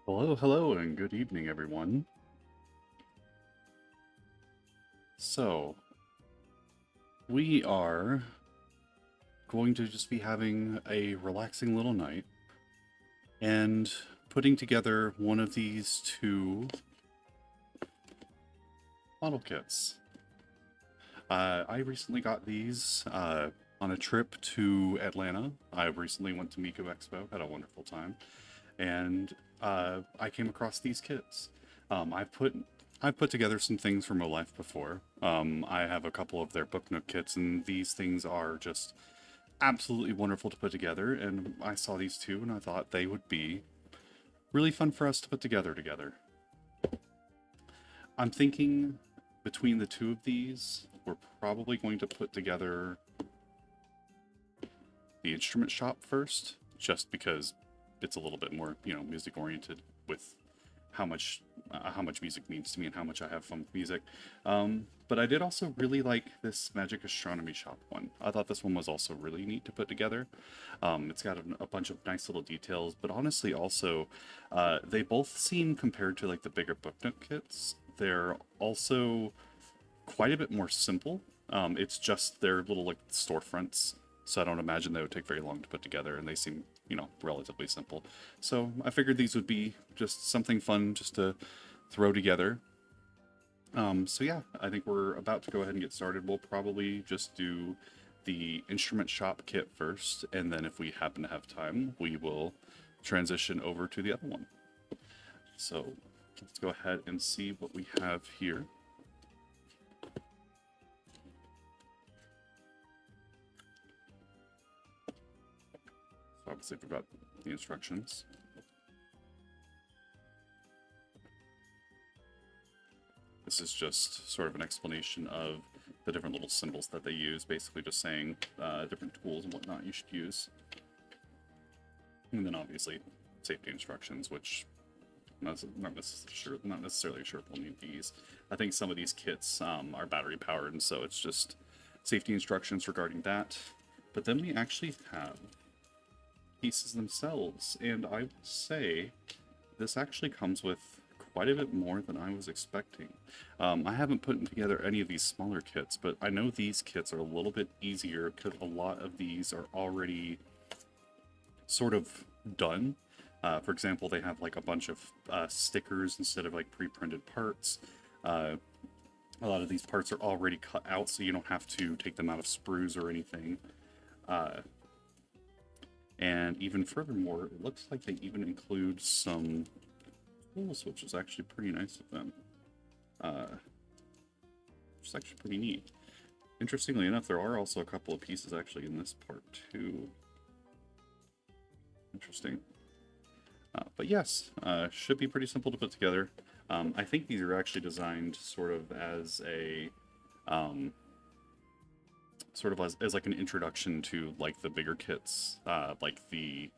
Hello, hello, and good evening, everyone. So, we are going to just be having a relaxing little night and putting together one of these two model kits. I recently got these on a trip to Atlanta. I recently went to Miko Expo, had a wonderful time, and I came across these kits. Um, I put I've put together some things from Rolife before. I have a couple of their Book Nook kits, and these things are just absolutely wonderful to put together. And I saw these two, and I thought they would be really fun for us to put together. I'm thinking between the two of these, we're probably going to put together the instrument shop first, just because it's a little bit more, music oriented with how much music means to me and how much I have fun with music. But I did also really like this Magic Astronomy Shop one. I thought this one was also really neat to put together. It's got a bunch of nice little details, but honestly, also they both seem compared to like the bigger Book Nook kits. They're also quite a bit more simple. It's just their little like storefronts, so I don't imagine they would take very long to put together, and they seem, relatively simple. So I figured these would be just something fun just to throw together. So yeah, I think we're about to go ahead and get started. We'll probably just do the instrument shop kit first, and then if we happen to have time, we will transition over to the other one. So let's go ahead and see what we have here. So obviously we've got the instructions. This is just sort of an explanation of the different little symbols that they use, basically just saying different tools and whatnot you should use. And then obviously safety instructions, which not necessarily sure if we'll need these. I think some of these kits are battery powered, and so it's just safety instructions regarding that. But then we actually have pieces themselves, and I would say this actually comes with quite a bit more than I was expecting. I haven't put together any of these smaller kits, but I know these kits are a little bit easier because a lot of these are already sort of done. For example, they have like a bunch of stickers instead of like pre-printed parts. A lot of these parts are already cut out, so you don't have to take them out of sprues or anything. And even furthermore, it looks like they even include some tools, which is actually pretty nice of them. Which is actually pretty neat. Interestingly enough, there are also a couple of pieces actually in this part too. Interesting. But yes, should be pretty simple to put together. I think these are actually designed sort of as a as like an introduction to like the bigger kits, uh, like the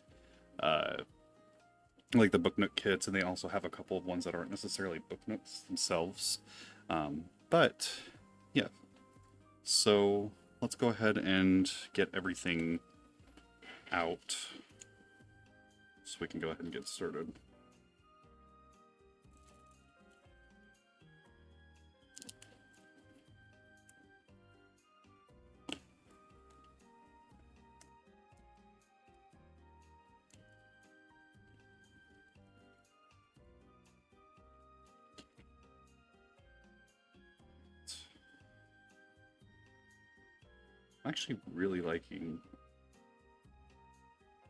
Book Nook kits, and they also have a couple of ones that aren't necessarily Book Nooks themselves. But yeah, so let's go ahead and get everything out so we can go ahead and get started. I'm actually really liking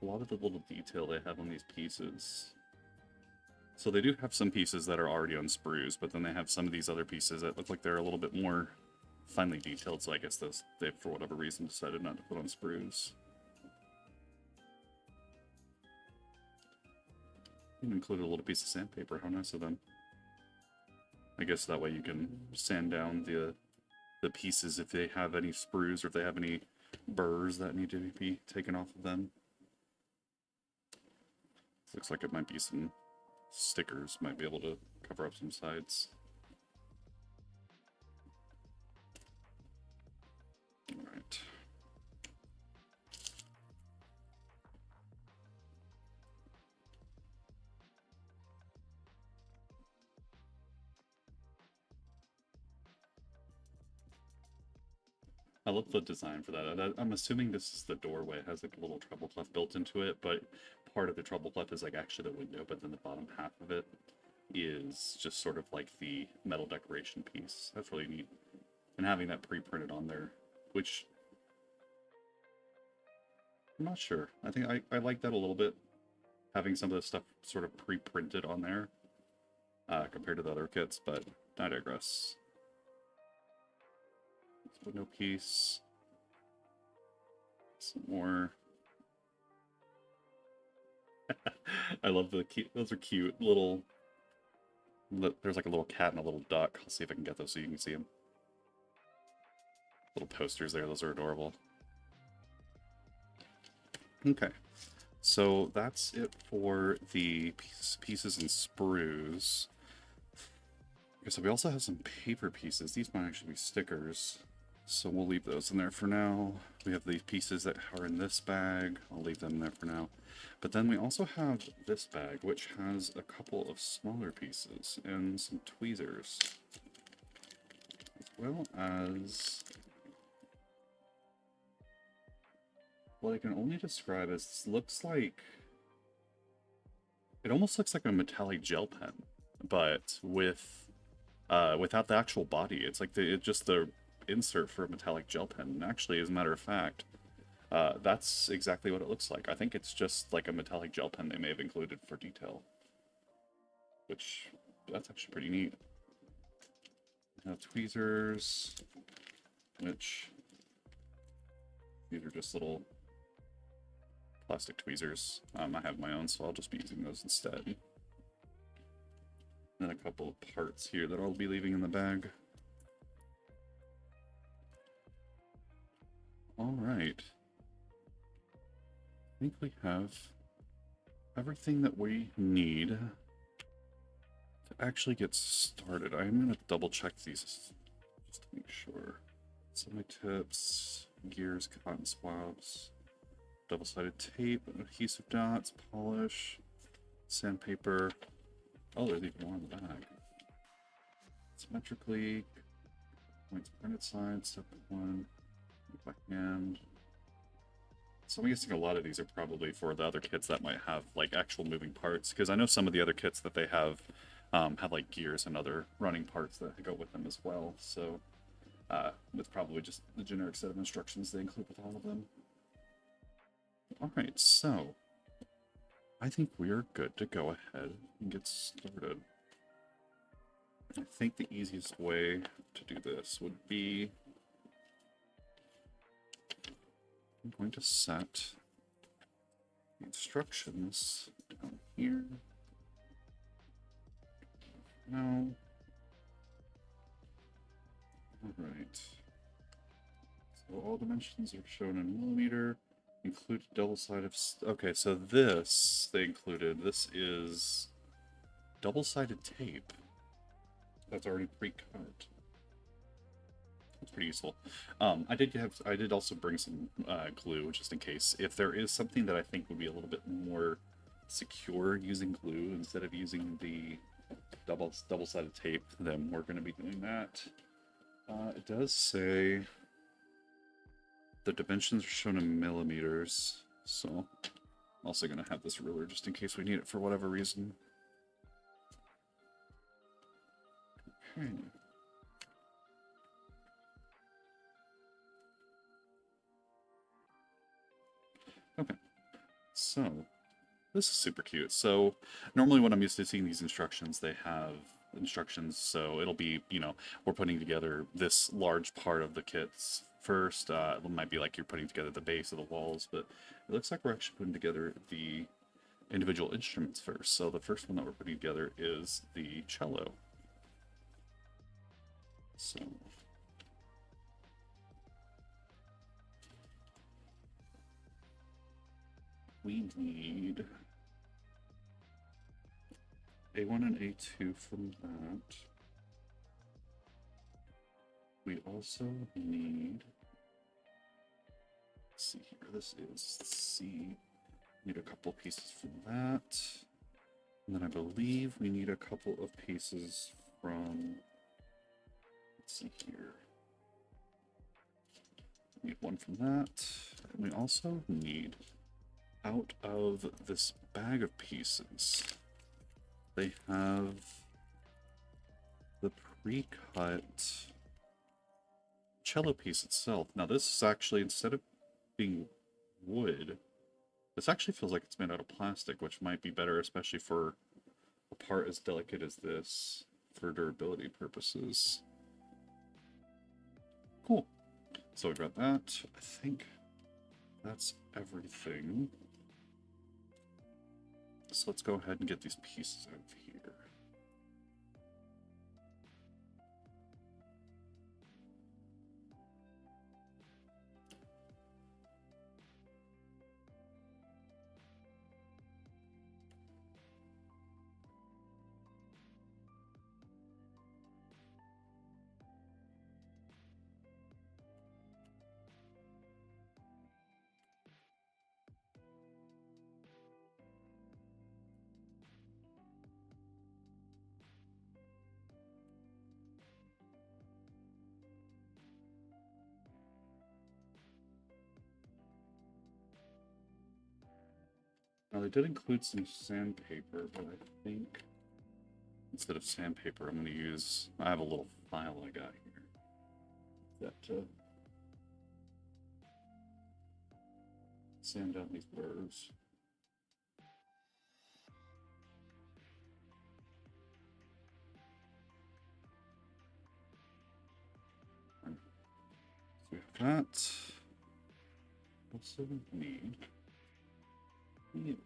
a lot of the little detail they have on these pieces. So they do have some pieces that are already on sprues, but then they have some of these other pieces that look like they're a little bit more finely detailed, so I guess they, for whatever reason, decided not to put on sprues. Even included a little piece of sandpaper, how nice of them. I guess that way you can sand down the pieces if they have any sprues or if they have any burrs that need to be taken off of them. Looks like it might be some stickers, might be able to cover up some sides. Alright. I love the design for that. I'm assuming this is the doorway. It has like a little treble clef built into it, but part of the treble clef is like actually the window, but then the bottom half of it is just sort of like the metal decoration piece. That's really neat. And having that pre-printed on there, which I'm not sure. I think I like that a little bit. Having some of the stuff sort of pre-printed on there compared to the other kits, but I digress. Window piece. Some more. I love the cute. Those are cute little. There's like a little cat and a little duck. I'll see if I can get those so you can see them. Little posters there. Those are adorable. Okay, so that's it for the pieces and sprues. Okay, so we also have some paper pieces. These might actually be stickers, so we'll leave those in there for now. We have these pieces that are in this bag. I'll leave them there for now. But then we also have this bag, which has a couple of smaller pieces and some tweezers, as well as what I can only describe as this looks like, it almost looks like a metallic gel pen, but with without the actual body. It's like just the insert for a metallic gel pen. And actually, as a matter of fact, that's exactly what it looks like. I think it's just like a metallic gel pen they may have included for detail, which that's actually pretty neat. Tweezers, which these are just little plastic tweezers. I have my own, so I'll just be using those instead. And a couple of parts here that I'll be leaving in the bag. All right. I think we have everything that we need to actually get started. I'm going to double check these just to make sure. Semi-tips, gears, cotton swabs, double-sided tape, adhesive dots, polish, sandpaper. Oh, there's even more in the bag. Symmetrically, points printed side, step 1, by hand. So I'm guessing a lot of these are probably for the other kits that might have like actual moving parts, because I know some of the other kits that they have like gears and other running parts that go with them as well. So it's probably just the generic set of instructions they include with all of them. Alright, so I think we are good to go ahead and get started. I think the easiest way to do this would be I'm going to set the instructions down here. No. Alright. So all dimensions are shown in millimeter. Include double-sided. Okay, so this they included. This is double-sided tape. That's already pre-cut. That's pretty useful. I did also bring some glue just in case. If there is something that I think would be a little bit more secure using glue instead of using the double-sided tape, then we're going to be doing that. It does say the dimensions are shown in millimeters, so I'm also going to have this ruler just in case we need it for whatever reason. Okay. Okay, so this is super cute. So normally when I'm used to seeing these instructions, they have instructions, so it'll be, you know, we're putting together this large part of the kits first. It might be like you're putting together the base of the walls, but it looks like we're actually putting together the individual instruments first. So the first one that we're putting together is the cello. So we need A1 and A2 from that. We also need, let's see here, this is C. Need a couple pieces from that. And then I believe we need a couple of pieces from, let's see here. Need one from that. And we also need, out of this bag of pieces, they have the pre-cut cello piece itself. Now this is actually, instead of being wood, this actually feels like it's made out of plastic, which might be better, especially for a part as delicate as this, for durability purposes. Cool. So we've got that. I think that's everything. So let's go ahead and get these pieces out of here. Now they did include some sandpaper, but I think instead of sandpaper, I'm going to use, I have a little file I got here that sand down these burrs. So we have that. Also need you.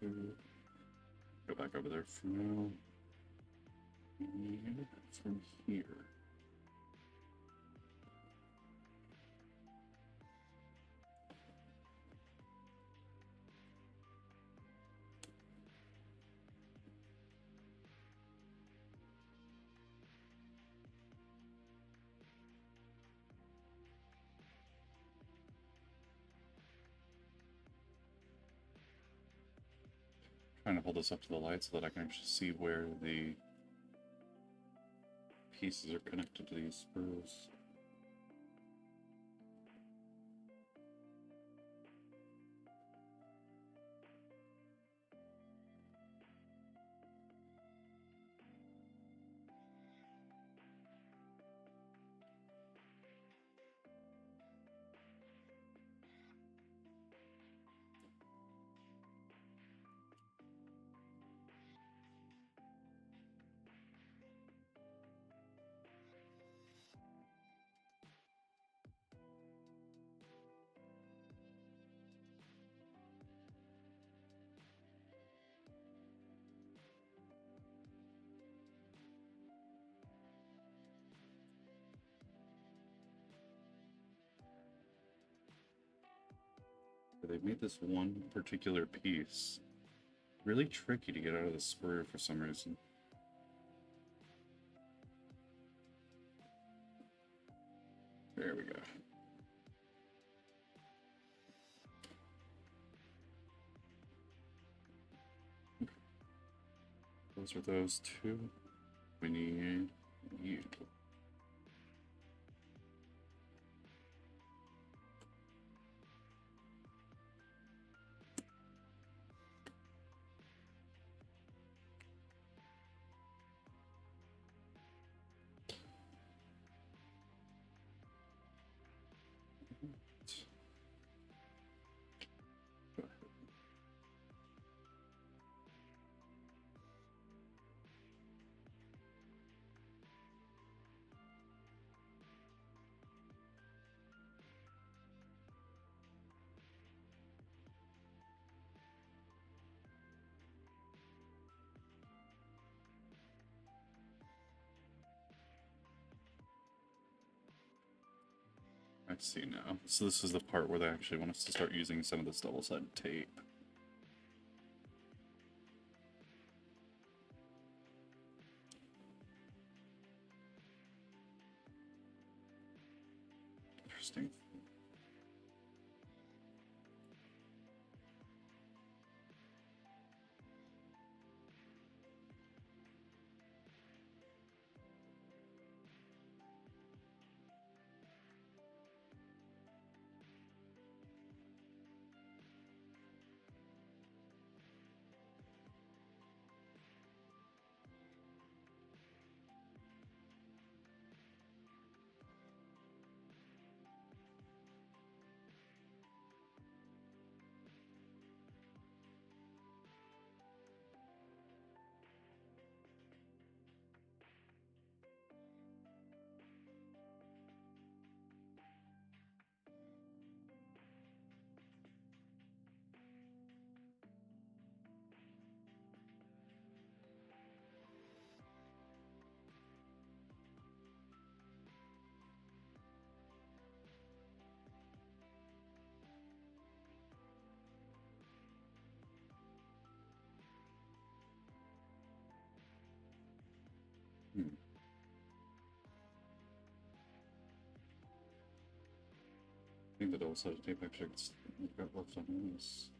To go back over there for now. And from here. Trying to hold this up to the light so that I can actually see where the pieces are connected to these spurs. They've made this one particular piece really tricky to get out of the spur for some reason. There we go. Those are those two. We need you. see now. So this is the part where they actually want us to start using some of this double-sided tape. Interesting. Hmm. I think the double-sided tape actually got left on this.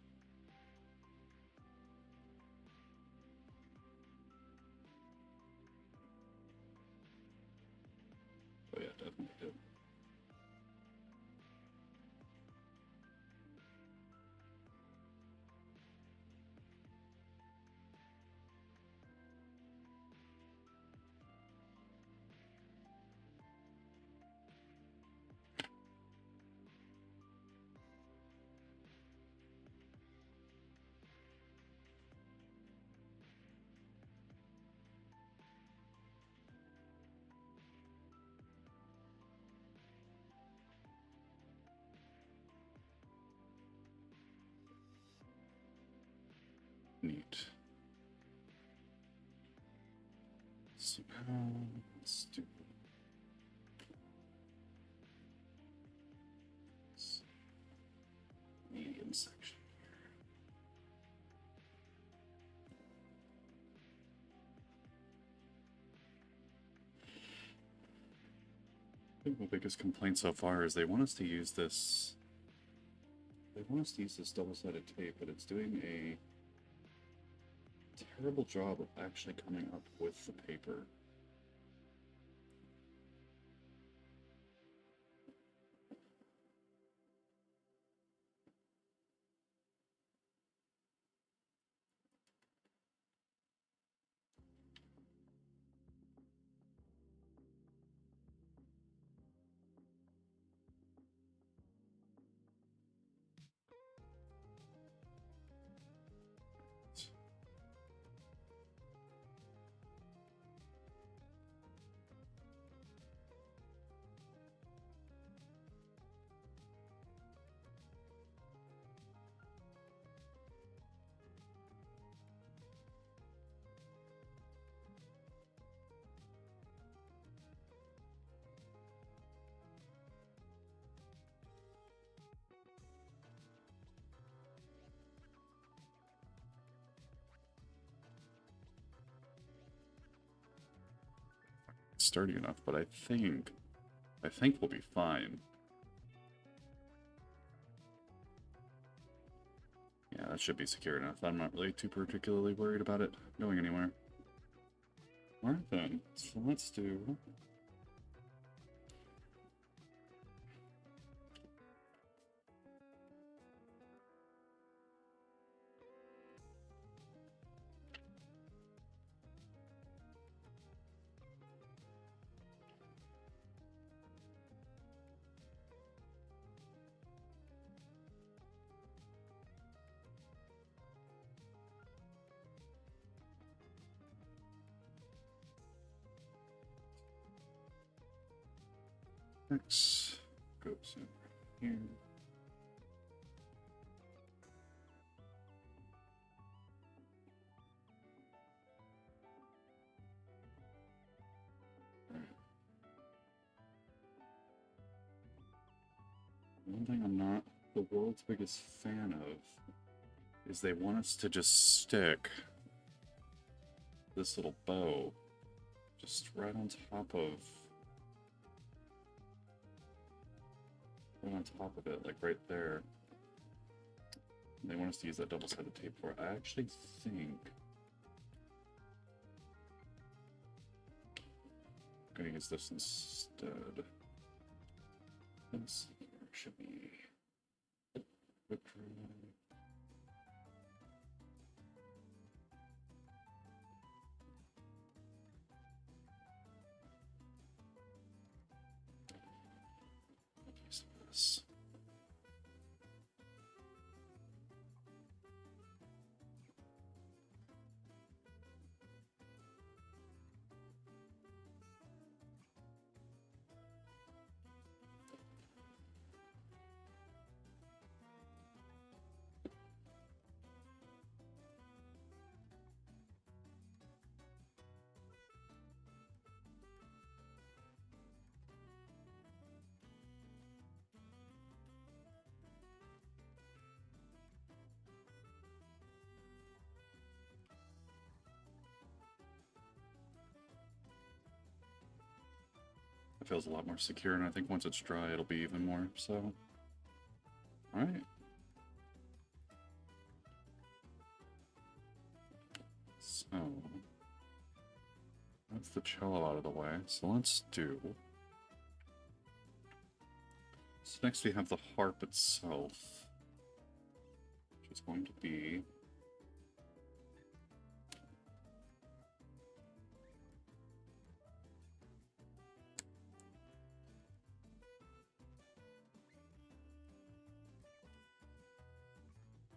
Oh yeah, definitely did. Neat. So now let's do this medium section. I think my biggest complaint so far is they want us to use this. They want us to use this double-sided tape, but it's doing a terrible job of actually coming up with the paper. Sturdy enough, but I think we'll be fine. Yeah, that should be secure enough. I'm not really too particularly worried about it going anywhere. Alright then, so let's do... X goes in here. One thing I'm not the world's biggest fan of is they want us to just stick this little bow just right on top of it, like right there. They want us to use that double-sided tape for it. I actually think I'm gonna use this instead. Let's see, where should we? Use this. It feels a lot more secure, and I think once it's dry, it'll be even more so. Alright. So, that's the cello out of the way. So let's do... So next we have the harp itself, which is going to be...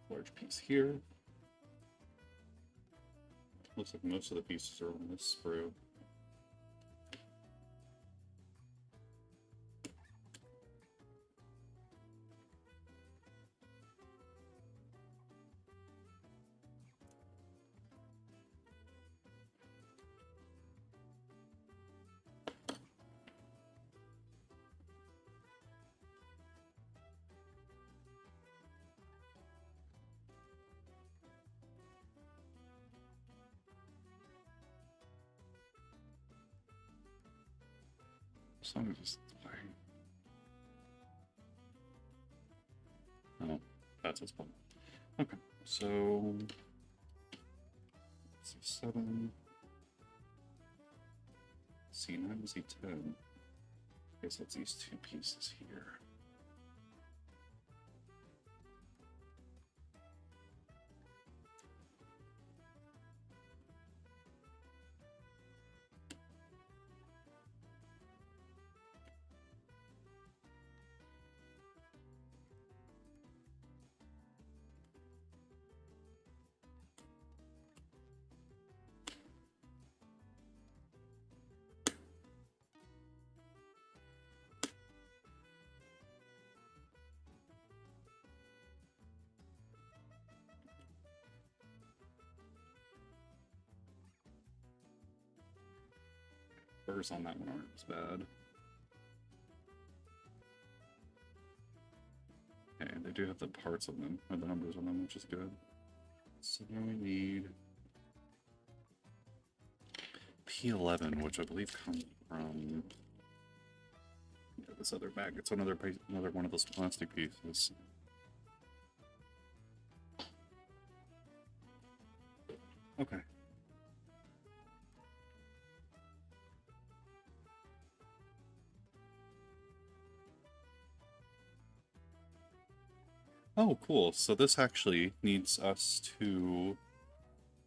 large piece here. Looks like most of the pieces are on this sprue. So I'm just playing. Oh, that's what's fun. Okay, so C7, C9, C10. I guess that's these two pieces here. Burrs on that one aren't as bad. Okay, they do have the parts on them, or the numbers on them, which is good. So now we need P11, which I believe comes from this other bag. It's another one of those plastic pieces. Okay. Oh, cool. So this actually needs us to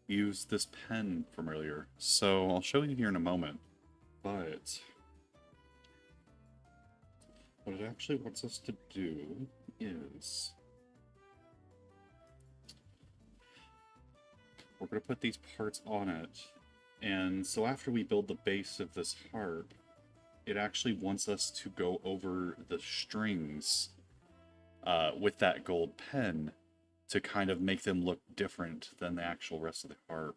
use this pen from earlier. So I'll show you here in a moment. But what it actually wants us to do is we're going to put these parts on it. And so after we build the base of this harp, it actually wants us to go over the strings with that gold pen to kind of make them look different than the actual rest of the harp.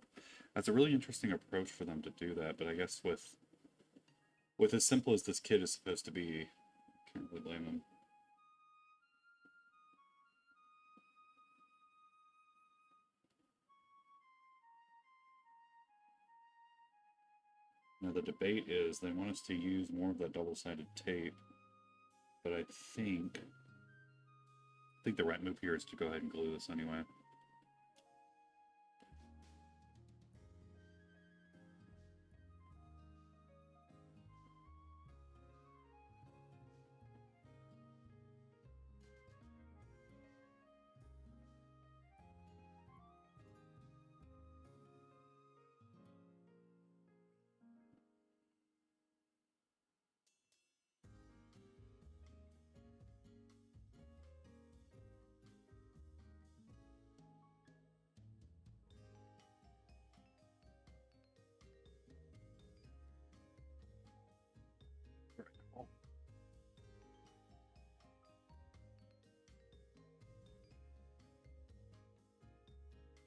That's a really interesting approach for them to do that, but I guess with as simple as this kit is supposed to be, can't really blame them. Now the debate is they want us to use more of that double-sided tape, but I think the right move here is to go ahead and glue this anyway.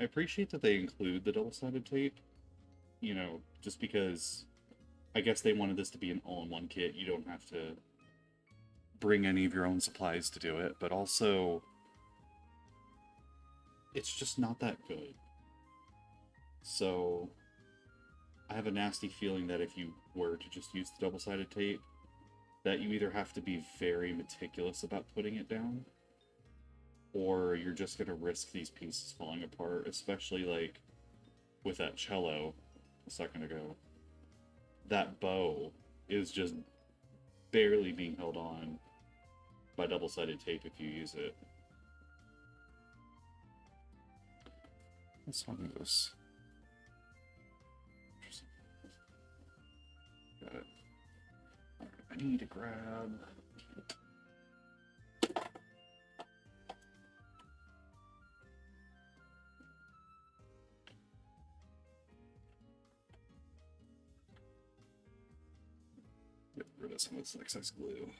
I appreciate that they include the double-sided tape, just because I guess they wanted this to be an all-in-one kit. You don't have to bring any of your own supplies to do it, but also it's just not that good. So I have a nasty feeling that if you were to just use the double-sided tape, that you either have to be very meticulous about putting it down, or you're just going to risk these pieces falling apart, especially like with that cello a second ago. That bow is just barely being held on by double-sided tape if you use it. Let's undo this. Got it. Right, I need to grab... Get rid of some of this excess glue.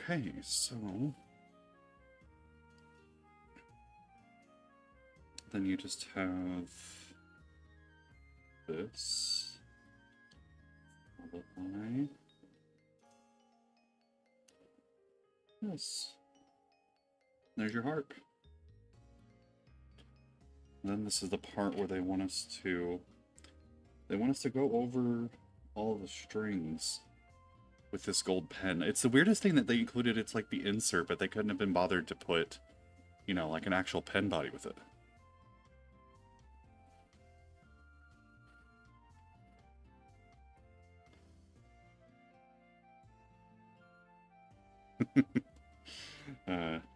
Okay, so then you just have this followed by this. There's your harp. And then this is the part where they want us to go over all the strings with this gold pen. It's the weirdest thing that they included. It's like the insert, but they couldn't have been bothered to put, like an actual pen body with it.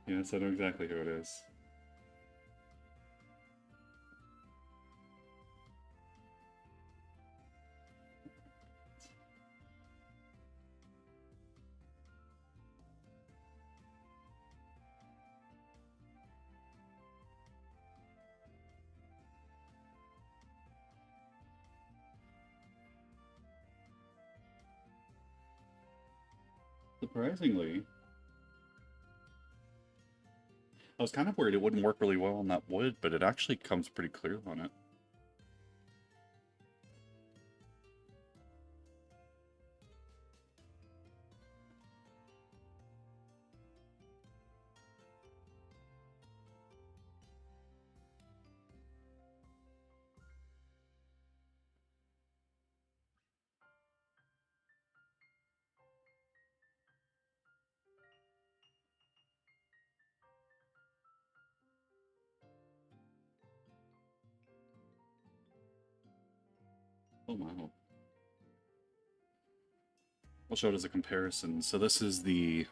Yes, I know exactly who it is. Surprisingly, I was kind of worried it wouldn't work really well on that wood, but it actually comes pretty clear on it. Oh wow. I'll show it as a comparison. So this is the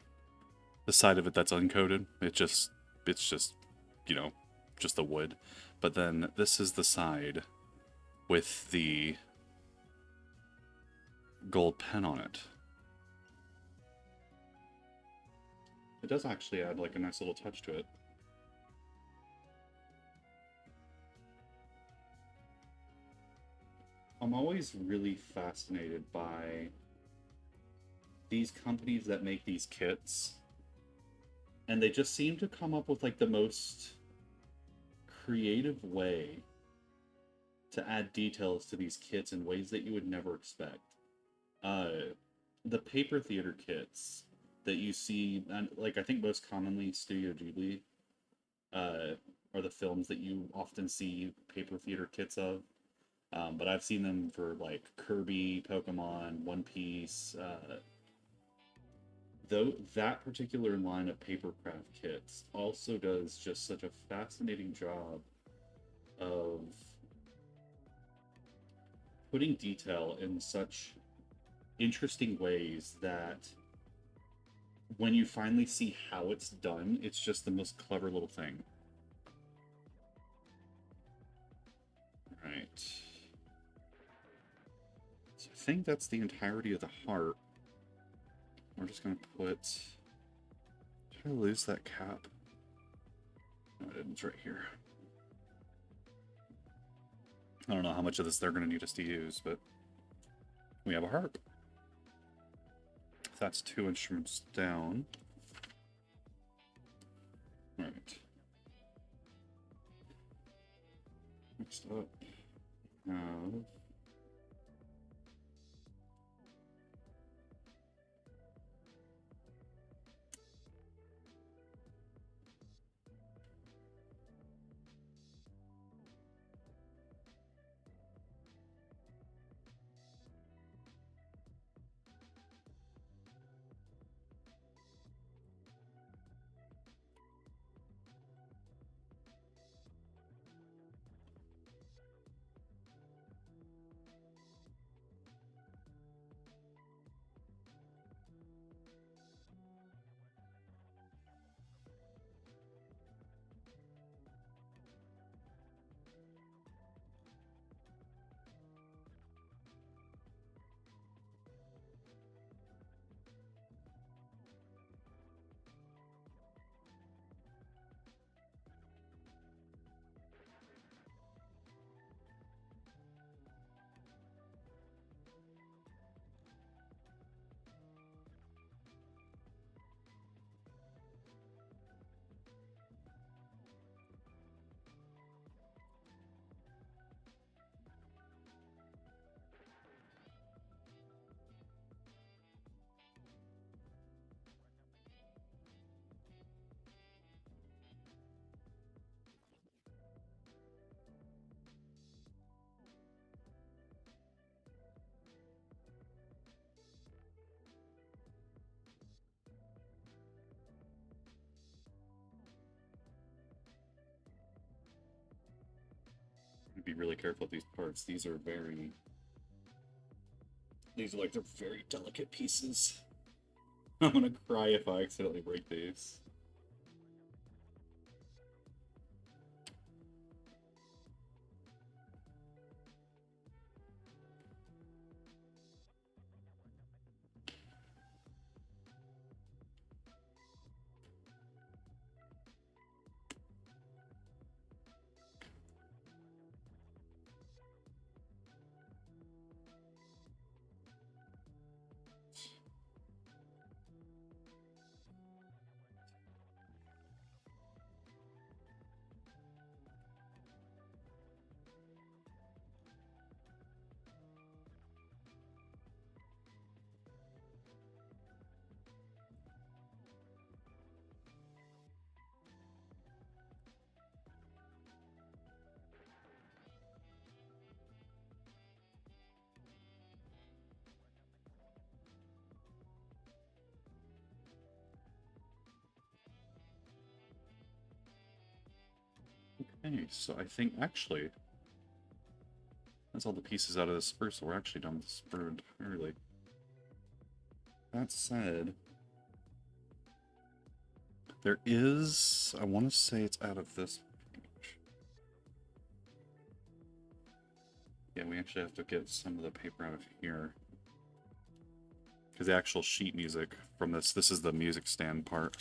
side of it that's uncoated. It's just, just the wood. But then this is the side with the gold pen on it. It does actually add like a nice little touch to it. I'm always really fascinated by these companies that make these kits, and they just seem to come up with like the most creative way to add details to these kits in ways that you would never expect. Uh, the paper theater kits that you see, and like I think most commonly Studio Ghibli, uh, are the films that you often see paper theater kits of. But I've seen them for like Kirby, Pokemon, One Piece. Though that particular line of papercraft kits also does just such a fascinating job of putting detail in such interesting ways that when you finally see how it's done, it's just the most clever little thing. Right. So I think that's the entirety of the heart. We're just gonna put. Did I lose that cap? No, I didn't. It's right here. I don't know how much of this they're gonna need us to use, but we have a harp. That's 2 instruments down. Right. Next up, have to be really careful with these parts. These are very. These are like they're very delicate pieces. I'm gonna cry if I accidentally break these. Okay, so I think actually that's all the pieces out of the spur, so we're actually done with the spur entirely. That said, there is, I want to say it's out of this page. Yeah, we actually have to get some of the paper out of here. Because the actual sheet music from this is the music stand part.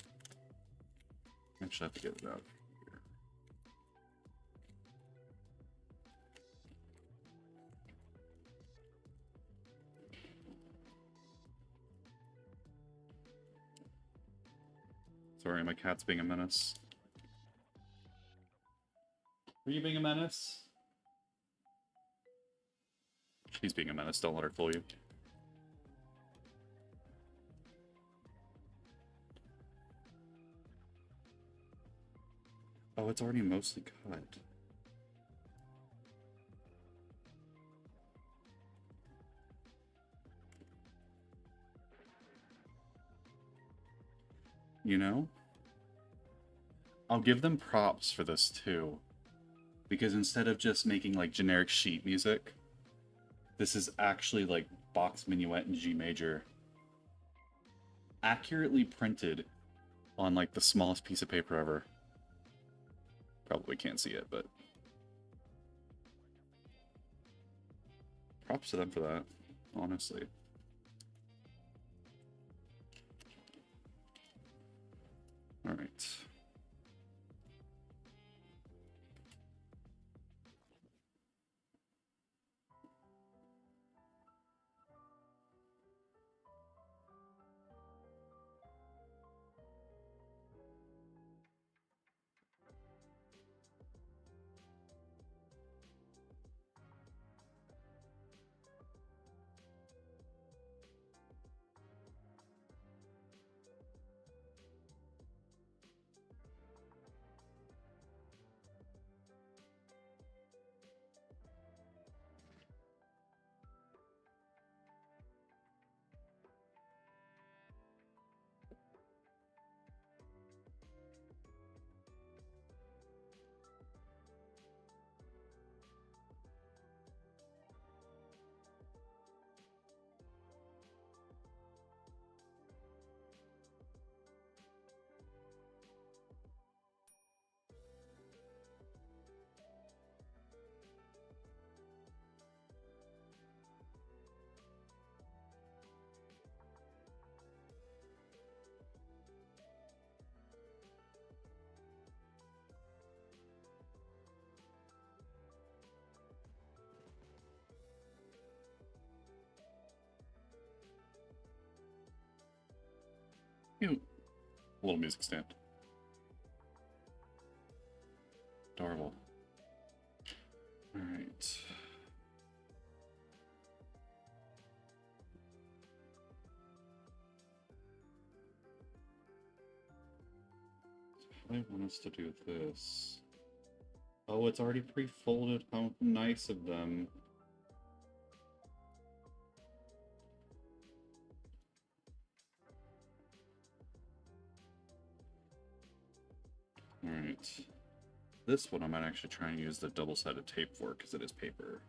I actually have to get it out. Sorry, my cat's being a menace. Are you being a menace? She's being a menace, don't let her fool you. Oh, it's already mostly cut. You know? I'll give them props for this too. Because instead of just making like generic sheet music, this is actually like Bach's Minuet in G major, accurately printed on like the smallest piece of paper ever. Probably can't see it, but props to them for that, honestly. All right. You know, a little music stand. Adorable. All right. I want us to do this. Oh, it's already pre-folded. How nice of them. All right. This one I might actually try and use the double-sided tape for because it is paper.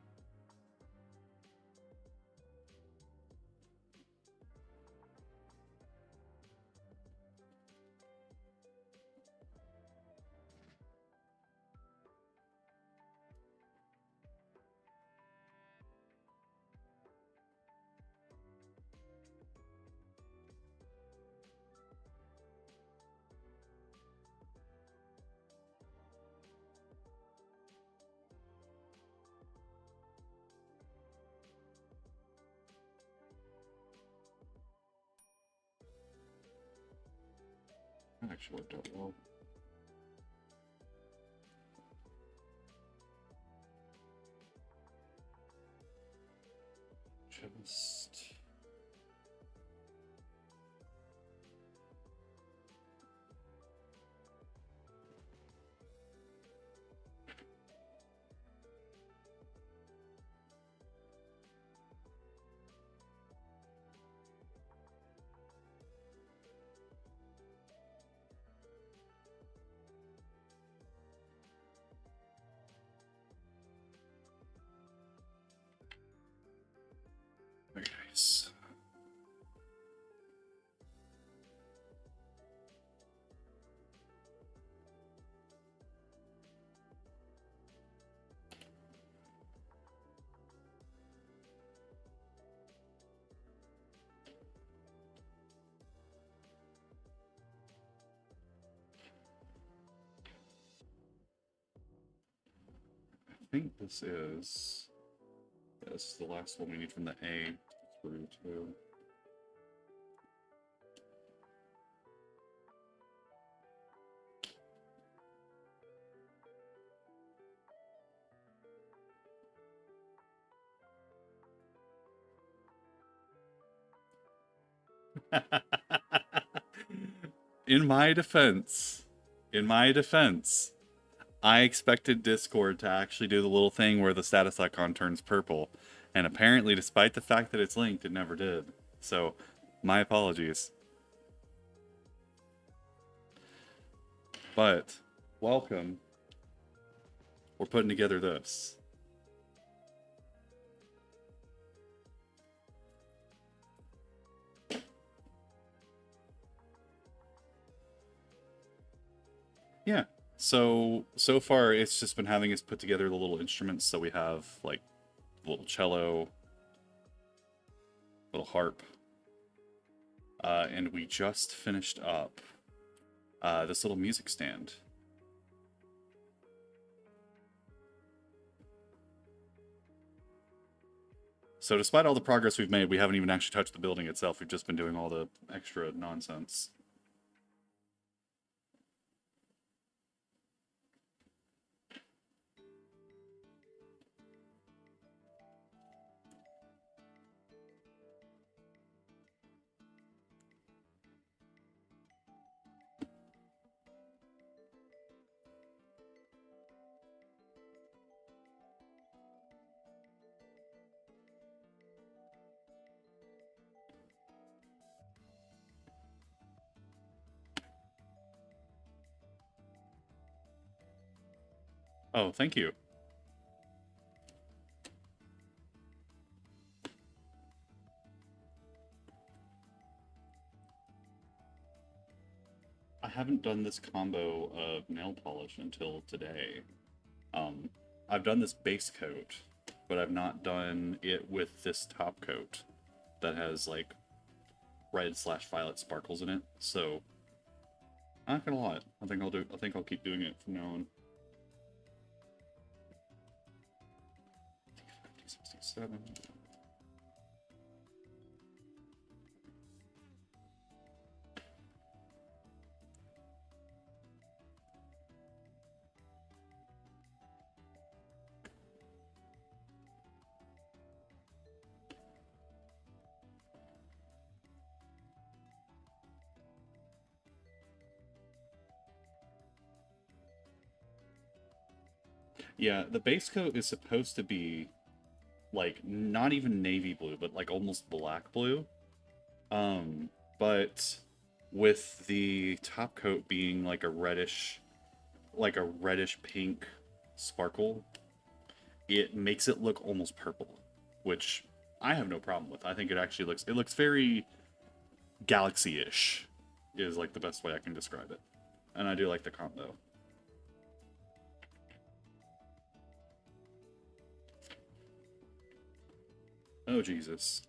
That actually worked out well. Just... Very nice. I think this is... Yeah, this is the last one we need from the A through to... In my defense, in my defense, I expected Discord to actually do the little thing where the status icon turns purple, and apparently, despite the fact that it's linked, it never did. So, my apologies. But, welcome. We're putting together this. Yeah. So far, it's just been having us put together the little instruments. So we have like little cello, little harp, and we just finished up this little music stand. So despite all the progress we've made, we haven't even actually touched the building itself. We've just been doing all the extra nonsense. Oh, thank you. I haven't done this combo of nail polish until today. Um, I've done this base coat, but I've not done it with this top coat that has like red/violet sparkles in it. So I'm not gonna lie. I think I'll keep doing it from now on. 67. Yeah, the base coat is supposed to be like not even navy blue, but like almost black blue. Um, but with the top coat being like a reddish pink sparkle, it makes it look almost purple, which I have no problem with. I think it looks very galaxy-ish is like the best way I can describe it. And I do like the combo. Oh Jesus.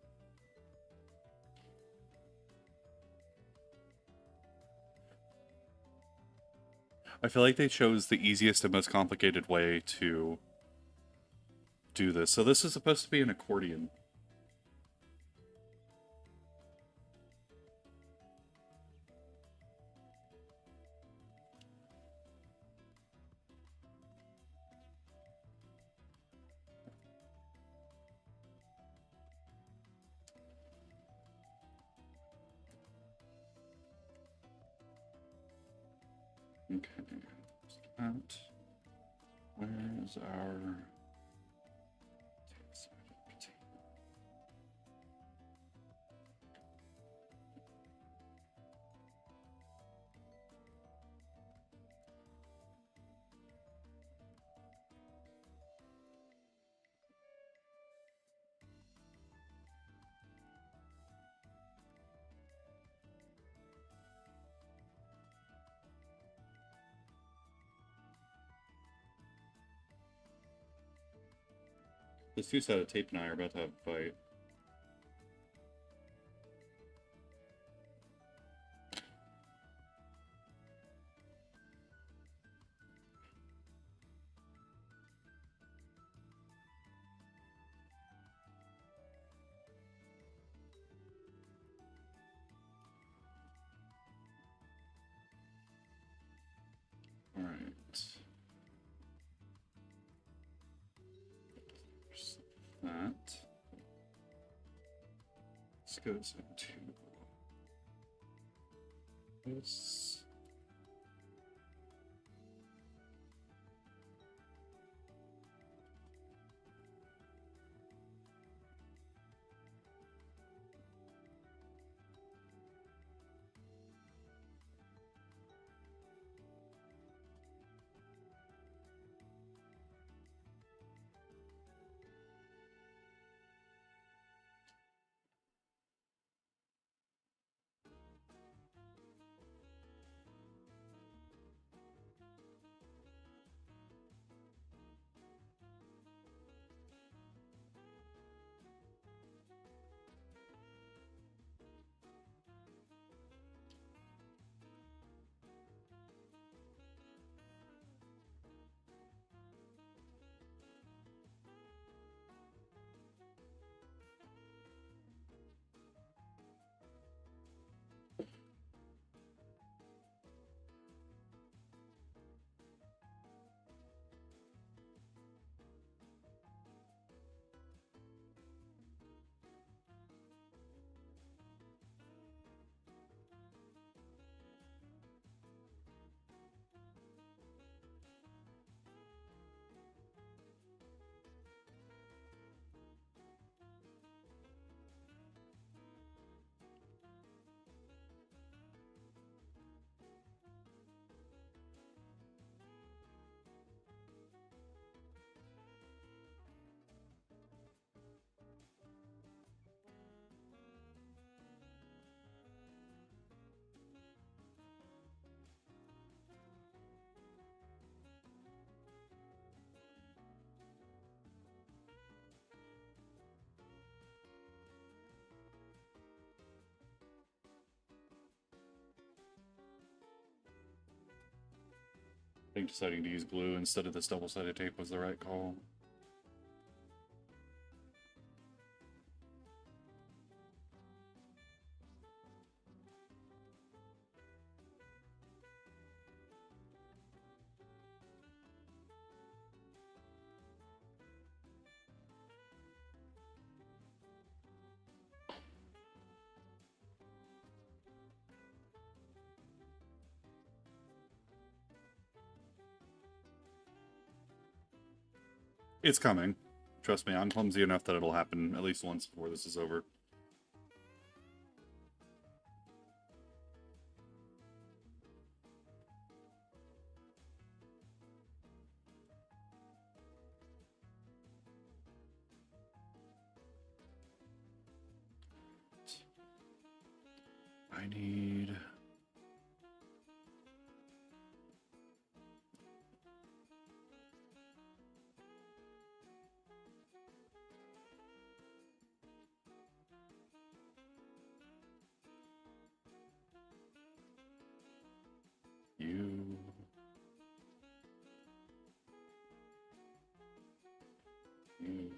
I feel like they chose the easiest and most complicated way to do this. So this is supposed to be an accordion. Okay. That. Where's our... This two-sided tape and I are about to have a fight. Alright. That. This goes into this. think deciding to use glue instead of this double-sided tape was the right call. It's coming. Trust me, I'm clumsy enough that it'll happen at least once before this is over. I need... you... you...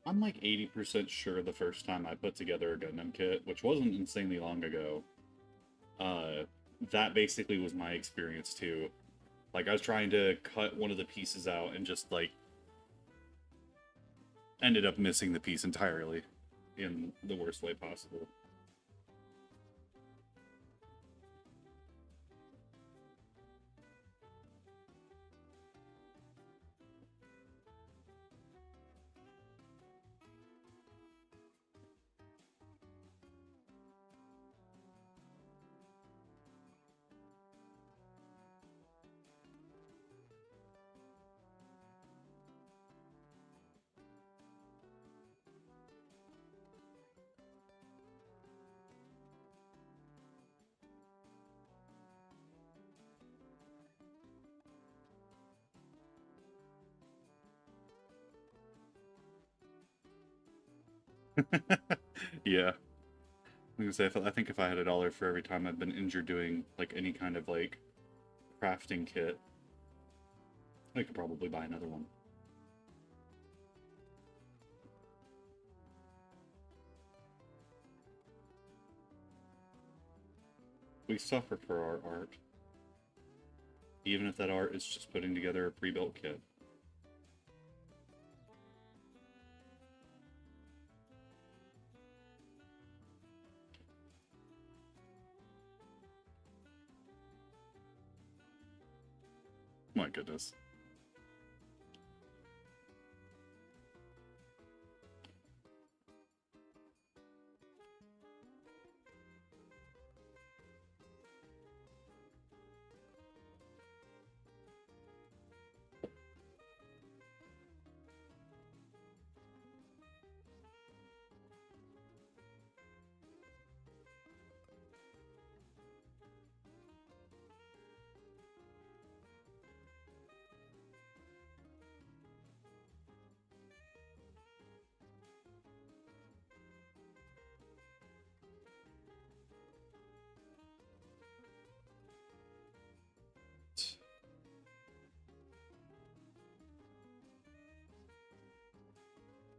I'm like 80% sure the first time I put together a Gundam kit, which wasn't insanely long ago, uh, that basically was my experience too. Like, I was trying to cut one of the pieces out and just, like, ended up missing the piece entirely in the worst way possible. Yeah. I was gonna say, I think if I had $1 for every time I've been injured doing, like, any kind of, like, crafting kit, I could probably buy another one. We suffer for our art, even if that art is just putting together a pre-built kit. My goodness.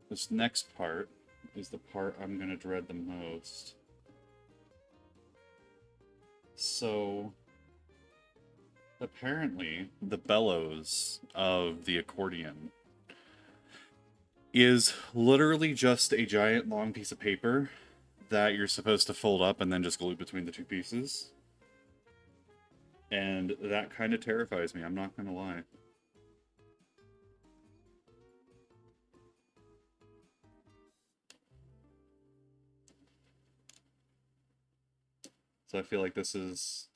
This next part is the part I'm gonna dread the most. So, apparently, the bellows of the accordion is literally just a giant long piece of paper that you're supposed to fold up and then just glue between the two pieces. And that kind of terrifies me, I'm not gonna lie. So I feel like this is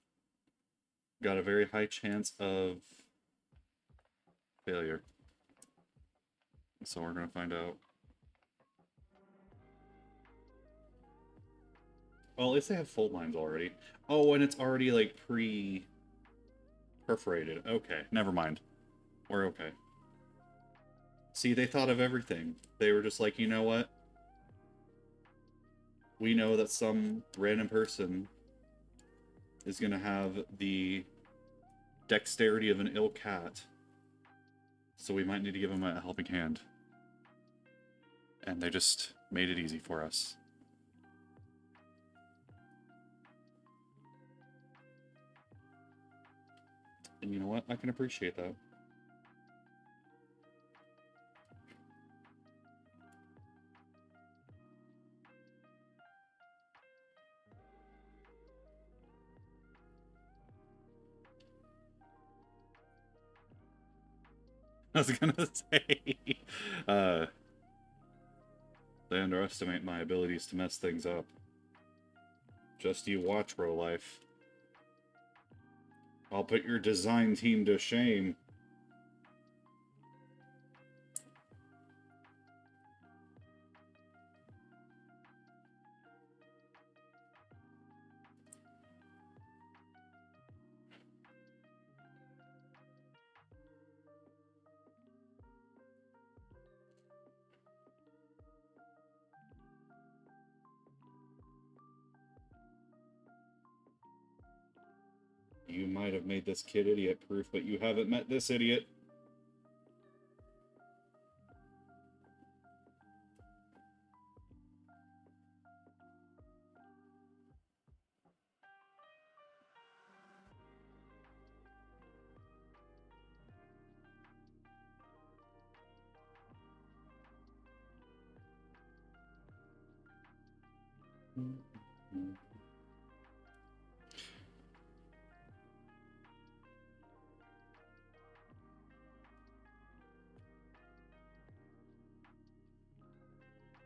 got a very high chance of failure. So we're gonna find out. Well, at least they have fold lines already. Oh, and it's already like perforated. Okay, never mind. We're okay. See, they thought of everything. They were just like, you know what? We know that some random person is gonna have the dexterity of an ill cat, so we might need to give him a helping hand. And they just made it easy for us. And you know what? I can appreciate that. I was gonna say, uh, they underestimate my abilities to mess things up. Just you watch, Rolife. I'll put your design team to shame. You might have made this kid idiot-proof, but you haven't met this idiot.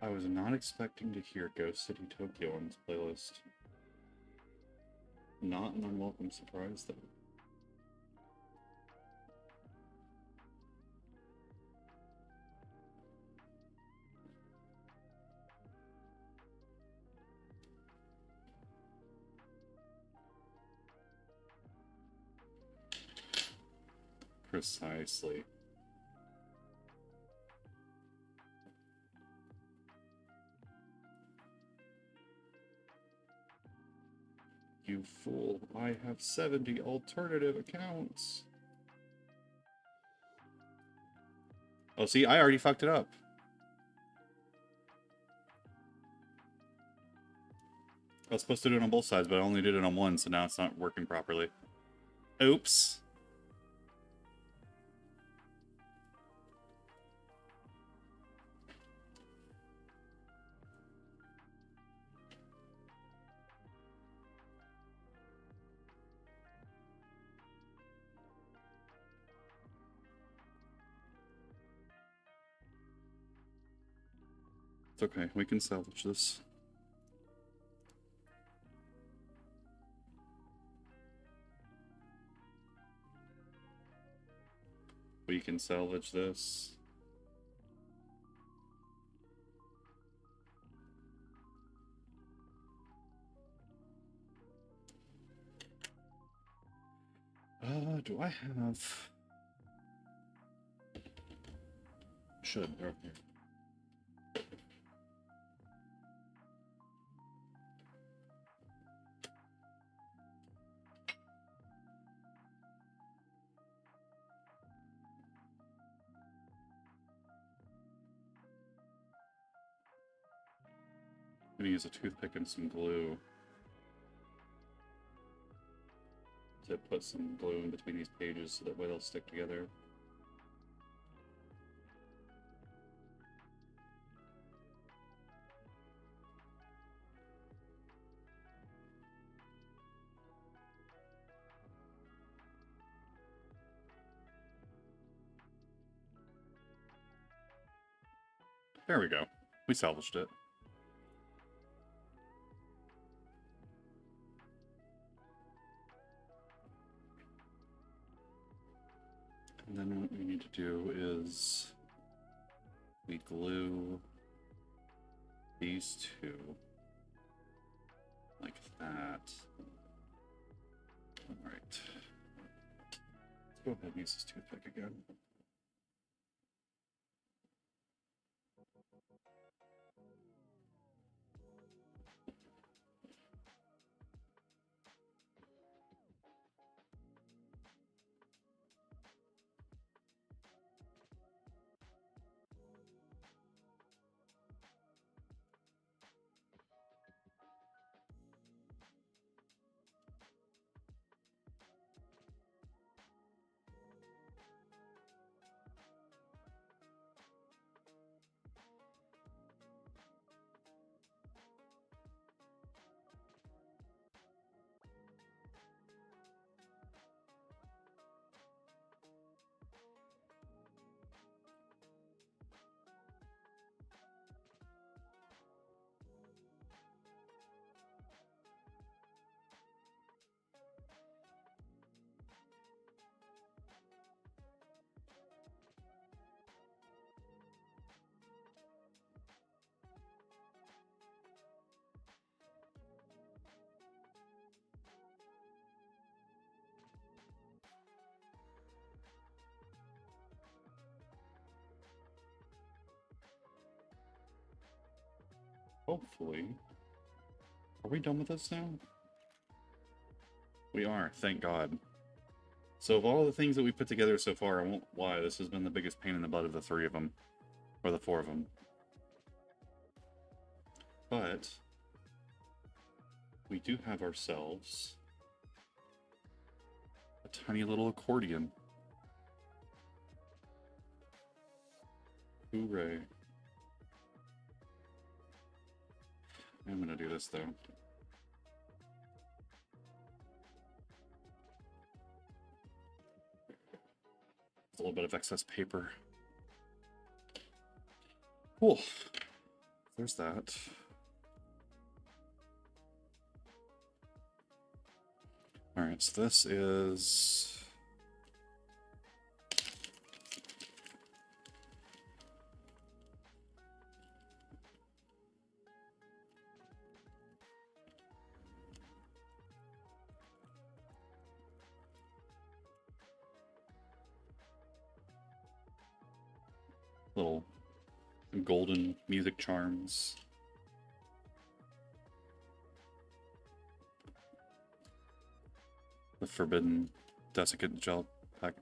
I was not expecting to hear Ghost City Tokyo on this playlist. Not an unwelcome surprise, though. Precisely. You fool, I have 70 alternative accounts. Oh, see, I already fucked it up. I was supposed to do it on both sides, but I only did it on one, so now it's not working properly. Oops. It's okay, we can salvage this. We can salvage this. Do I have... Should, they're up here. I'm gonna use a toothpick and some glue to put some glue in between these pages so that way they'll stick together. There we go. We salvaged it. And then what we need to do is we glue these two like that. All right. Let's go ahead and use this toothpick again. Hopefully. Are we done with this now? We are, thank God. So of all the things that we put together so far, I won't lie, this has been the biggest pain in the butt of the three of them. Or the four of them. But we do have ourselves a tiny little accordion. Hooray. I'm gonna do this though. A little bit of excess paper. Cool. There's that. Alright, so this is... little golden music charms. The forbidden desiccant gel pack,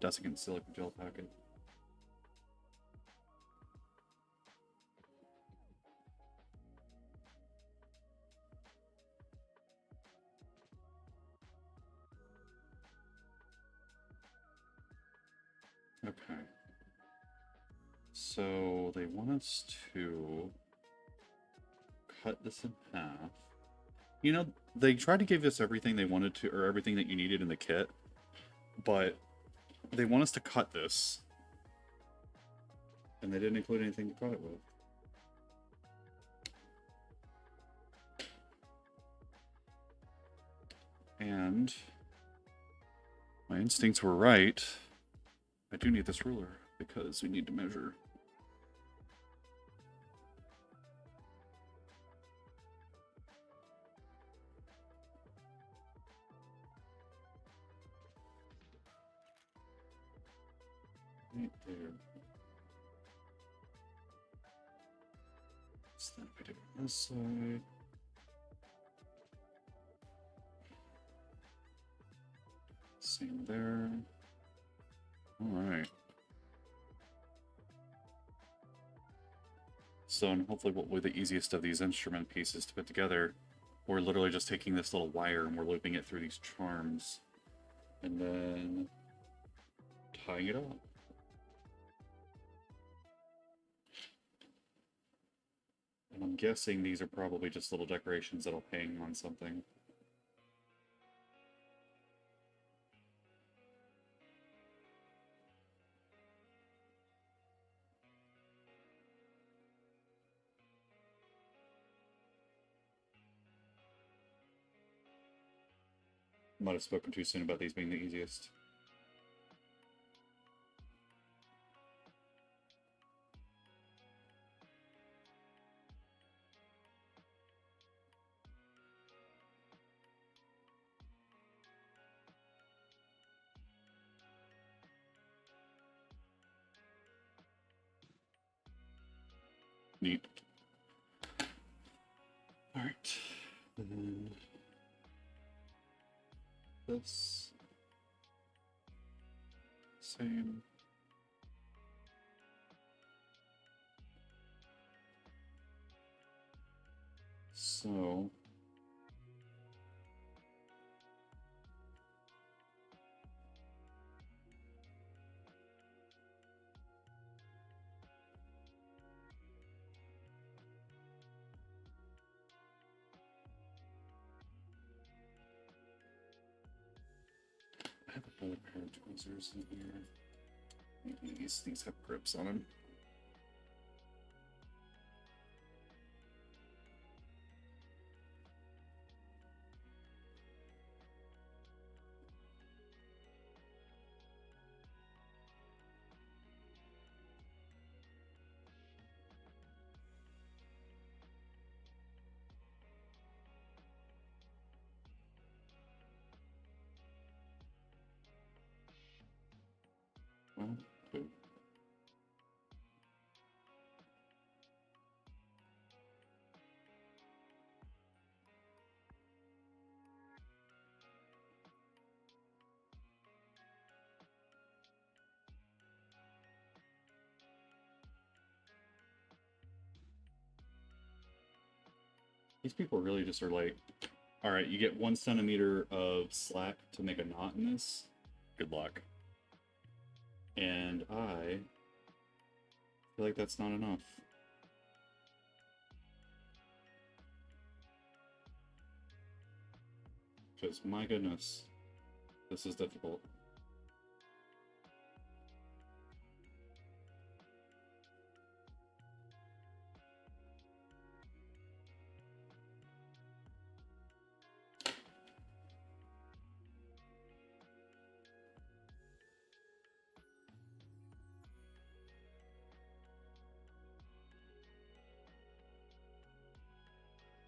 desiccant silica gel packet. Okay. So they want us to cut this in half. You know, they tried to give us everything they wanted to, or everything that you needed in the kit, but they want us to cut this. And they didn't include anything to cut it with. And my instincts were right. I do need this ruler because we need to measure. Right there. So then we do it this side. Same there. Alright. So, and hopefully what will be the easiest of these instrument pieces to put together. We're literally just taking this little wire and we're looping it through these charms. And then tying it up. And I'm guessing these are probably just little decorations that'll hang on something. Might have spoken too soon about these being the easiest. Neat. All right. And then this. Same. So. I have a better pair of tweezers in here. These have grips on them. Well, good. These people really just are like, all right, you get 1 centimeter of slack to make a knot in this. Good luck. And I feel like that's not enough. Because, my goodness, this is difficult.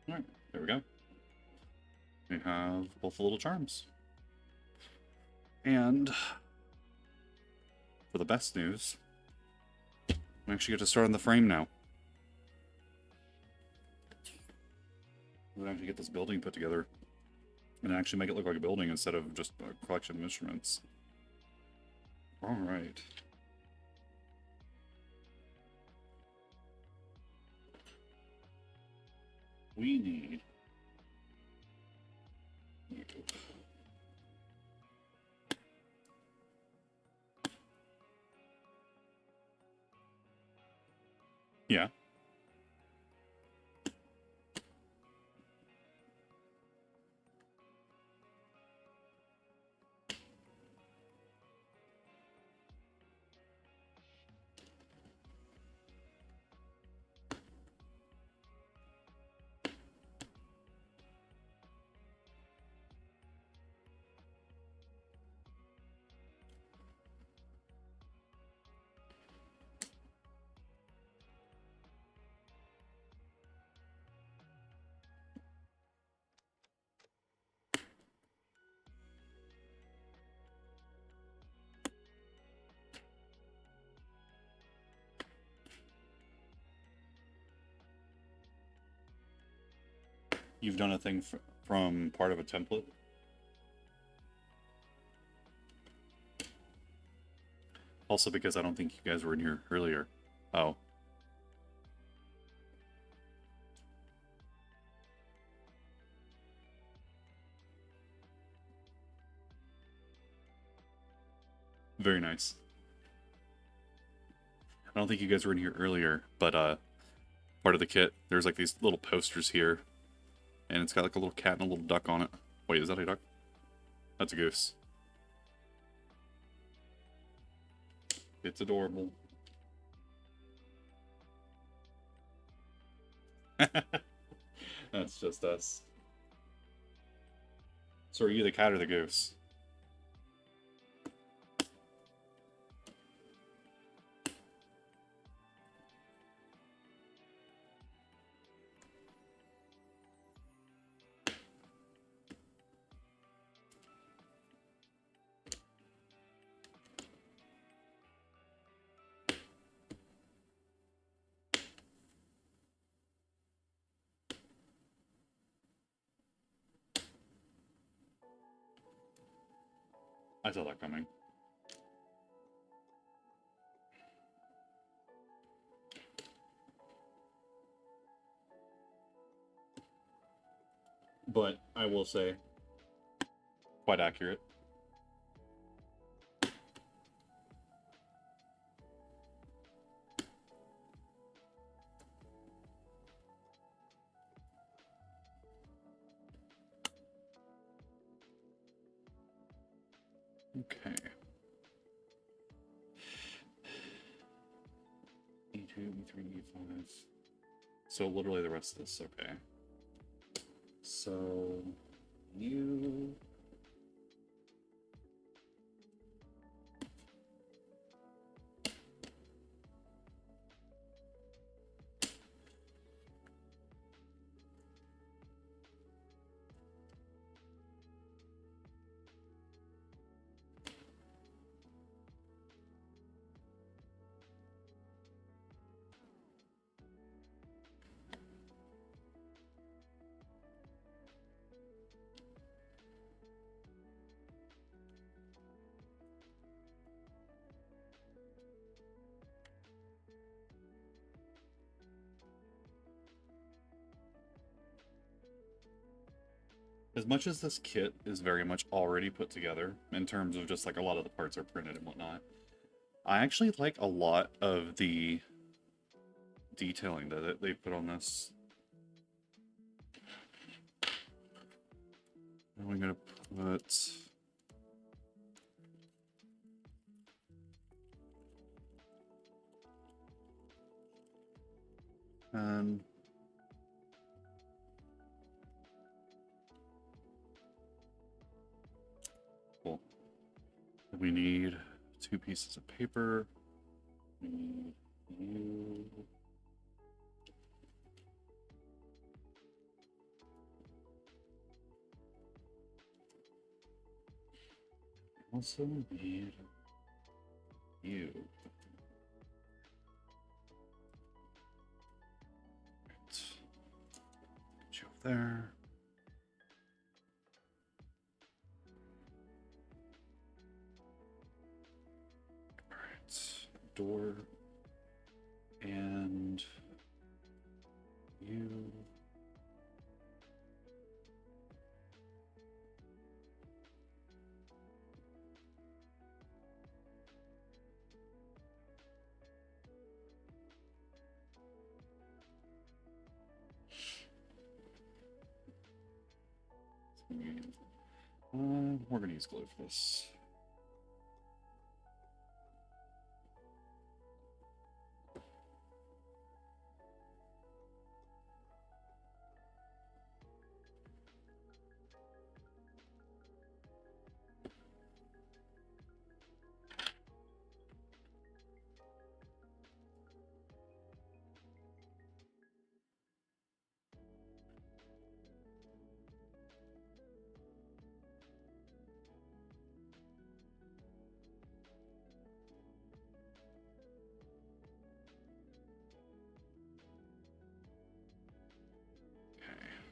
Alright, there we go. We have both the little charms. And for the best news, we actually get to start on the frame now. We actually get this building put together and actually make it look like a building instead of just a collection of instruments. Alright. We need... Yeah. You've done a thing from part of a template? Also because I don't think you guys were in here earlier. Oh. Very nice. I don't think you guys were in here earlier, but part of the kit, there's like these little posters here. And it's got like a little cat and a little duck on it. Wait, is that a duck? That's a goose. It's adorable. That's just us. So are you the cat or the goose? I saw that coming. But I will say, quite accurate. Okay. E2, E3, E5. So literally the rest of this, okay. So you as much as this kit is very much already put together in terms of just like a lot of the parts are printed and whatnot, I actually like a lot of the detailing that they put on this. I'm gonna put and cool. We need 2 pieces of paper. We need you. Also need you. Right. Put you up there. Alright. Door. And you. We're gonna use glue for this.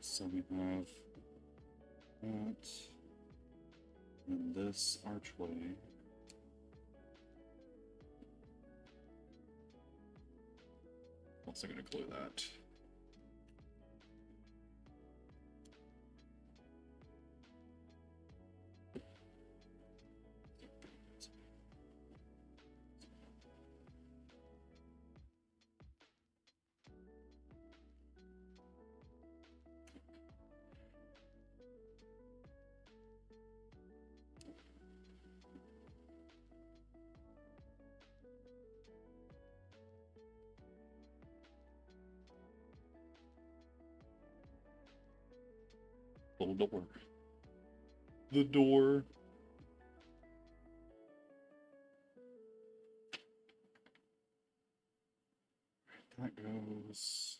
So we have that, and this archway. Also gonna glue that. Little door. the door. That goes.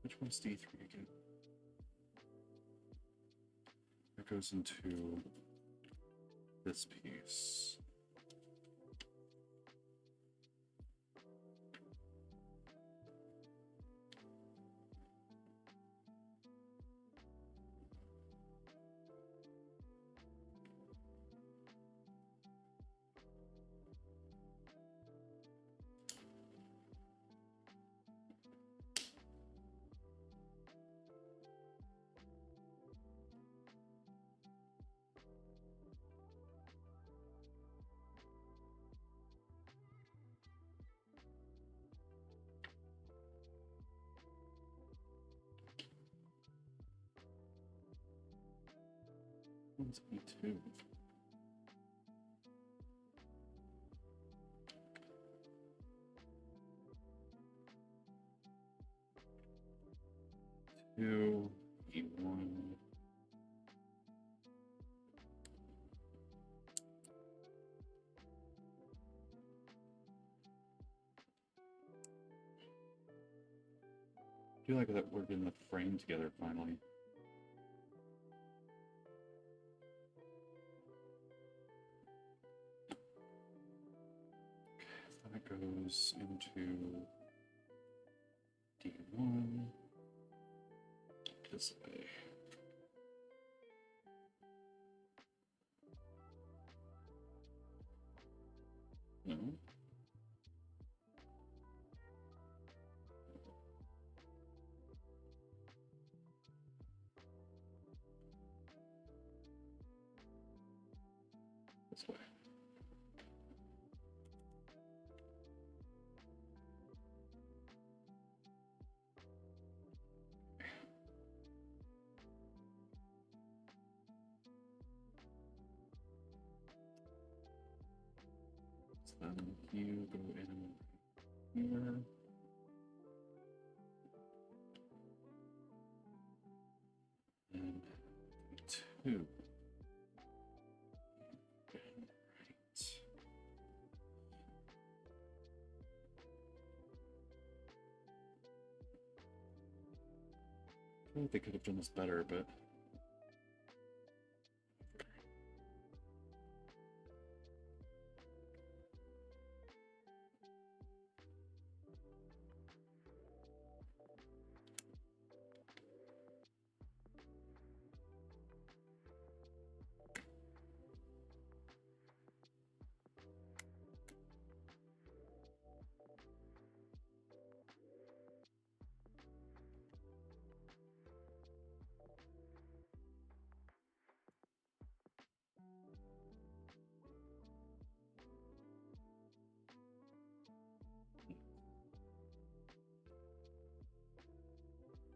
Which one's D3 again? That goes into this piece. One's E2. Two, E1. I feel like that we're getting the frame together finally. That goes into D1 this way. No. This way. So then you go in here. And two. I feel like they could have done this better, but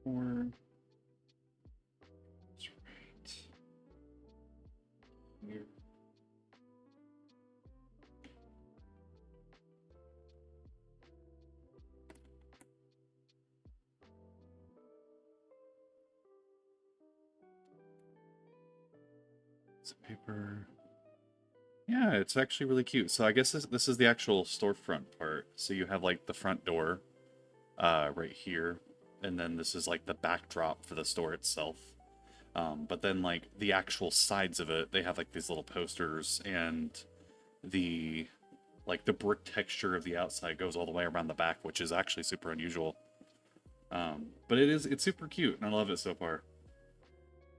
four. That's right. Here. Some paper. Yeah, it's actually really cute. So I guess this is the actual storefront part. So you have like the front door right here, and then this is like the backdrop for the store itself. But then like the actual sides of it, they have like these little posters, and the like the brick texture of the outside goes all the way around the back, which is actually super unusual. But it's super cute, and I love it so far.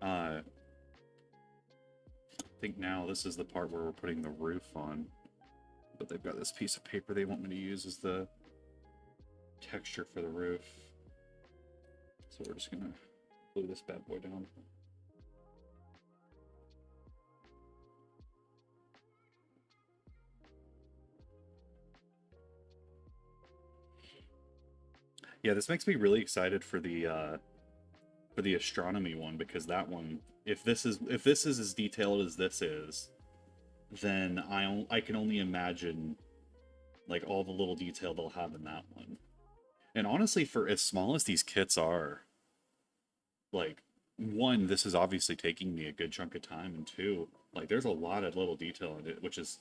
I think now this is the part where we're putting the roof on. But they've got this piece of paper they want me to use as the texture for the roof. So we're just gonna glue this bad boy down. Yeah, this makes me really excited for the astronomy one, because that one, if this is as detailed as this is, then I can only imagine like all the little detail they'll have in that one. And honestly, for as small as these kits are, like one, this is obviously taking me a good chunk of time, and two, like there's a lot of little detail in it, which is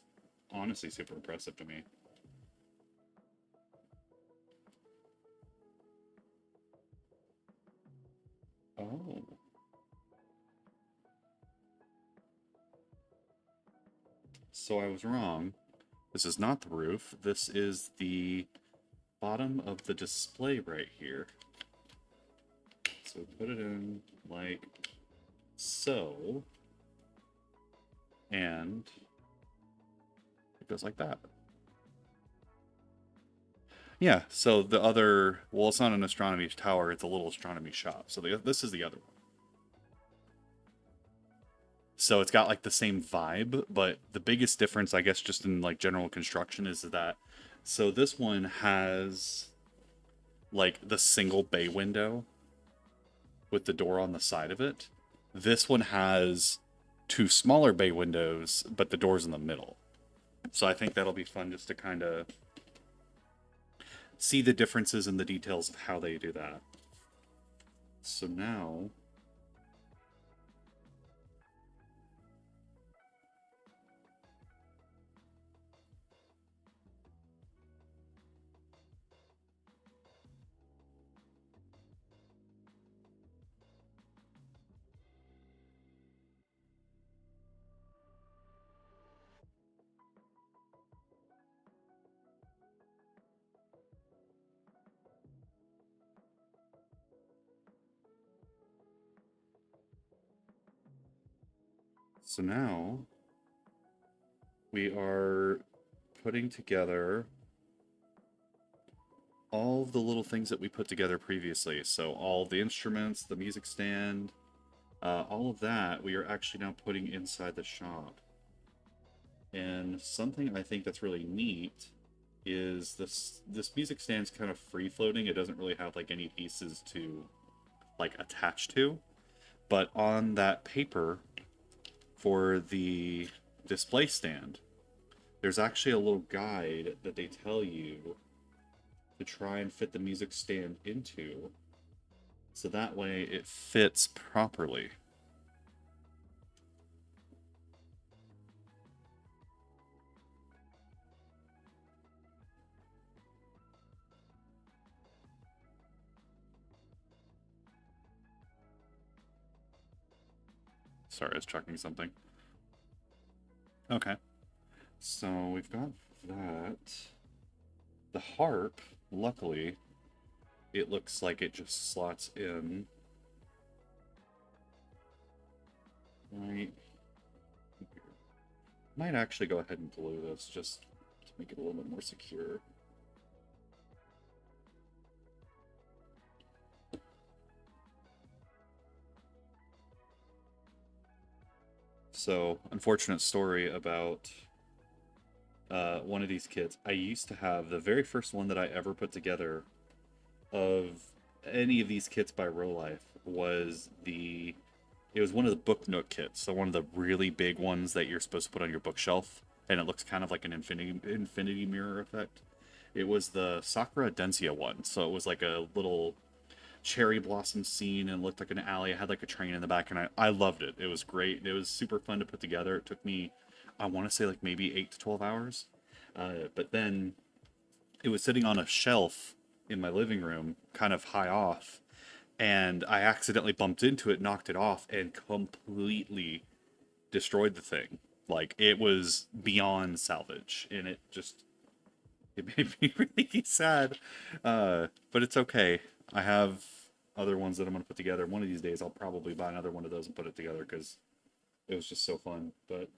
honestly super impressive to me. Oh, so I was wrong. This is not the roof. This is the bottom of the display right here. So put it in like so, and it goes like that. Yeah, so the other, well, it's not an astronomy tower, it's a little astronomy shop. So this is the other one. So it's got like the same vibe, but the biggest difference, I guess, just in like general construction is that so this one has like the single bay window with the door on the side of it. This one has two smaller bay windows, but the door's in the middle. So I think that'll be fun just to kind of see the differences in the details of how they do that. So now, so now we are putting together all of the little things that we put together previously. So all the instruments, the music stand, all of that we are actually now putting inside the shop. And something I think that's really neat is this music stand's kind of free floating. It doesn't really have like any pieces to like attach to. But on that paper for the display stand, there's actually a little guide that they tell you to try and fit the music stand into so that way it fits properly. Sorry, I was checking something. Okay, so we've got that. The harp, luckily, it looks like it just slots in right here. Might actually go ahead and glue this just to make it a little bit more secure. So, unfortunate story about one of these kits. I used to have the very first one that I ever put together of any of these kits by Rolife was the it was one of the book nook kits, so one of the really big ones that you're supposed to put on your bookshelf, and it looks kind of like an infinity mirror effect. It was the Sakura Densia one, so it was like a little cherry blossom scene and looked like an alley. It had like a train in the back, and I loved it. It was great. It was super fun to put together. It took me, I want to say like maybe 8 to 12 hours, but then it was sitting on a shelf in my living room, kind of high off, and I accidentally bumped into it, knocked it off, and completely destroyed the thing. Like it was beyond salvage, and it made me really sad. But it's okay. I have other ones that I'm gonna put together. One of these days, I'll probably buy another one of those and put it together because it was just so fun. But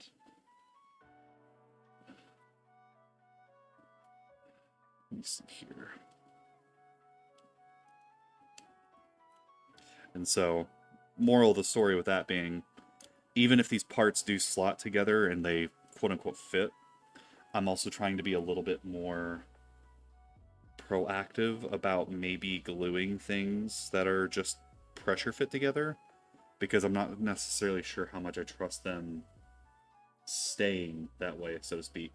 let me see here. And so, moral of the story with that being, even if these parts do slot together and they quote unquote fit, I'm also trying to be a little bit more proactive about maybe gluing things that are just pressure fit together because I'm not necessarily sure how much I trust them staying that way, so to speak.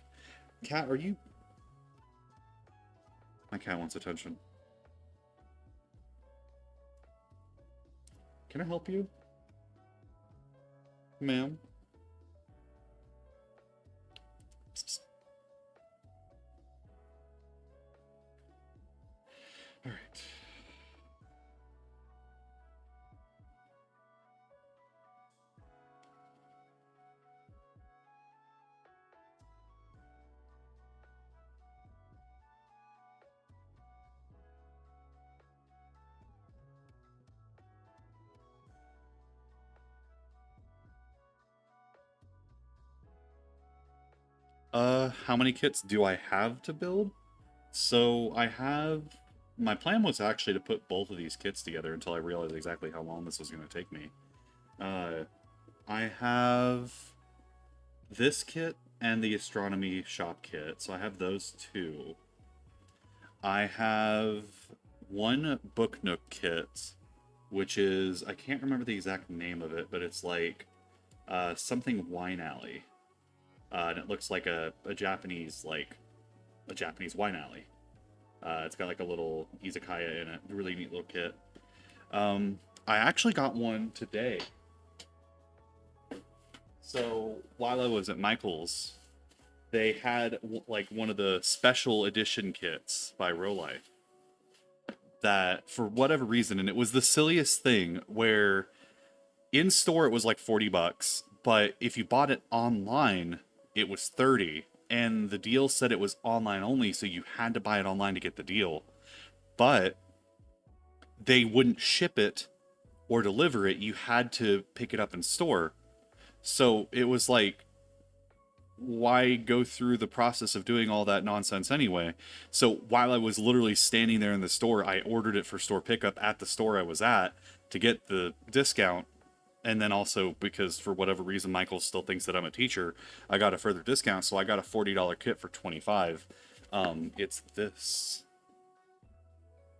Cat, are you? My cat wants attention. Can I help you? Ma'am. All right. How many kits do I have to build? So I have. My plan was actually to put both of these kits together until I realized exactly how long this was going to take me. Uh, I have this kit and the astronomy shop kit, so I have those two. I have one Book Nook kit, which is I can't remember the exact name of it, but it's like something wine alley, and it looks like a Japanese a Japanese wine alley. It's got like a little izakaya in it. Really neat little kit. I actually got one today. So while I was at Michael's, they had like one of the special edition kits by Rolife that for whatever reason, and it was the silliest thing where in store it was like 40 bucks, but if you bought it online, it was 30. And the deal said it was online only, so you had to buy it online to get the deal. But they wouldn't ship it or deliver it. You had to pick it up in store. So it was like, why go through the process of doing all that nonsense anyway? So while I was literally standing there in the store, I ordered it for store pickup at the store I was at to get the discount. And then also because for whatever reason Michael still thinks that I'm a teacher, I got a further discount, so I got a $40 kit for 25. It's this.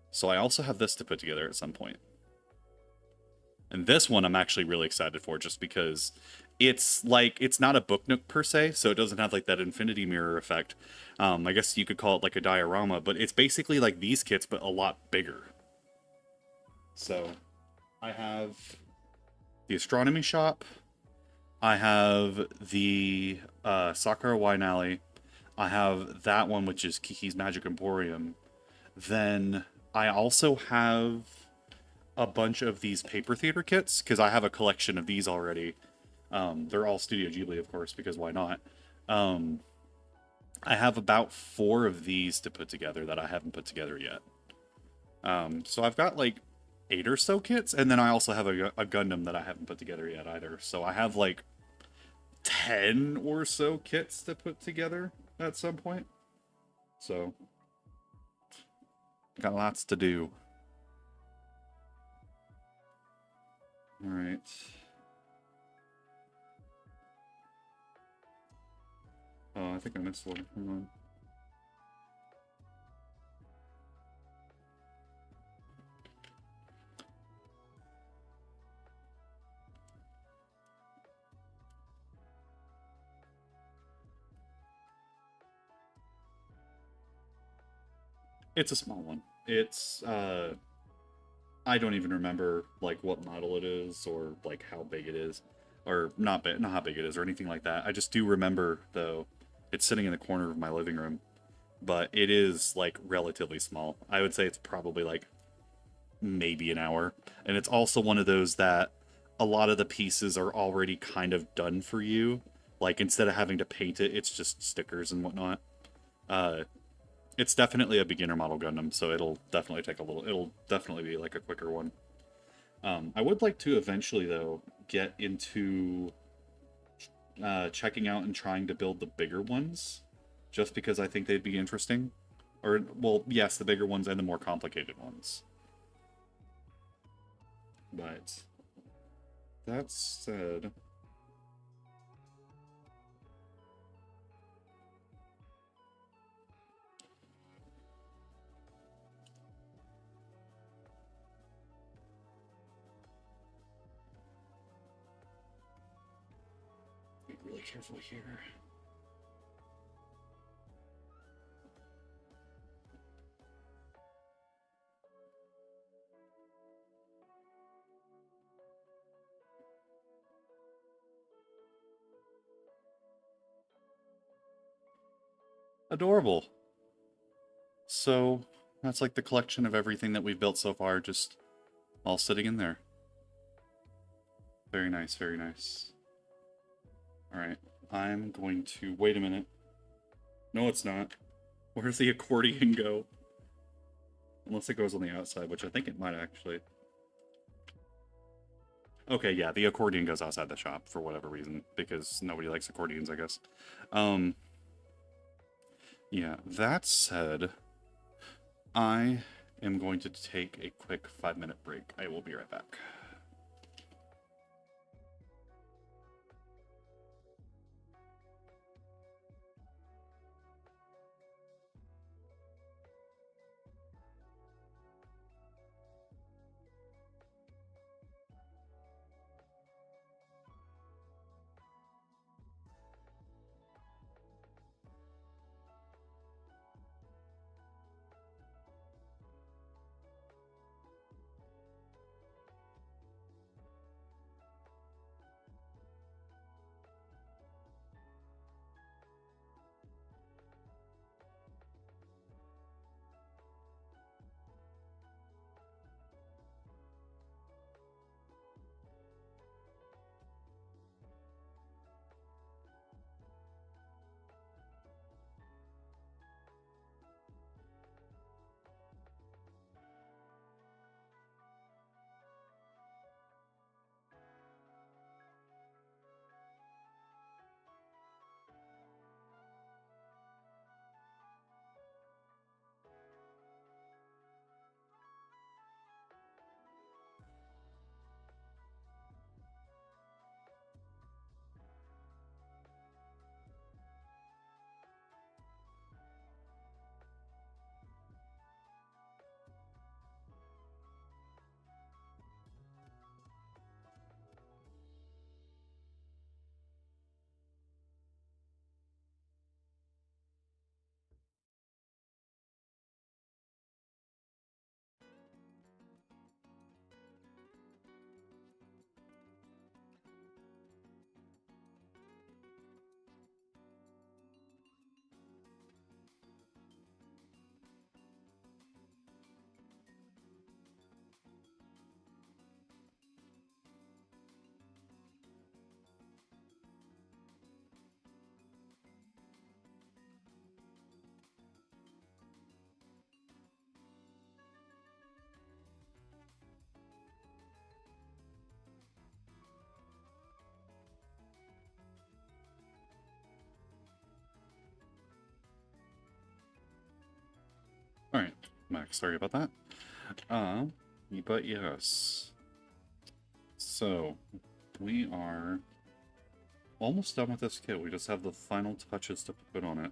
So I also have this to put together at some point. And this one I'm actually really excited for just because it's not a book nook per se, so it doesn't have like that infinity mirror effect. I guess you could call it like a diorama, but it's basically like these kits but a lot bigger. So I have the astronomy shop, I have the Sakura Wine Alley, I have that one which is Kiki's Magic Emporium. Then I also have a bunch of these paper theater kits because I have a collection of these already. They're all Studio Ghibli, of course, because why not? Um, I have about four of these to put together that I haven't put together yet. So I've got like eight or so kits, and then I also have a Gundam that I haven't put together yet either. So I have like 10 or so kits to put together at some point. So got lots to do. All right. Oh, I think I missed one. Hang on. It's a small one. It's I don't even remember like what model it is or like how big it is, or not how big it is or anything like that. I just do remember though, it's sitting in the corner of my living room, but it is like relatively small. I would say it's probably like maybe an hour, and it's also one of those that a lot of the pieces are already kind of done for you. Like instead of having to paint it, it's just stickers and whatnot. Uh, it's definitely a beginner model Gundam, so it'll definitely take a little. It'll definitely be like a quicker one. I would like to eventually, though, get into checking out and trying to build the bigger ones, just because I think they'd be interesting. Or, well, yes, the bigger ones and the more complicated ones. But that said, be really careful here. Adorable. So that's like the collection of everything that we've built so far, just all sitting in there. Very nice, very nice. All right, I'm going to wait a minute. No, it's not. Where's the accordion go? Unless it goes on the outside, which I think it might actually. Okay, yeah, the accordion goes outside the shop for whatever reason, because nobody likes accordions, I guess. Um, yeah, that said, I am going to take a quick 5-minute break. I will be right back. All right, Max, sorry about that. Um, but yes. So, we are almost done with this kit. We just have the final touches to put on it.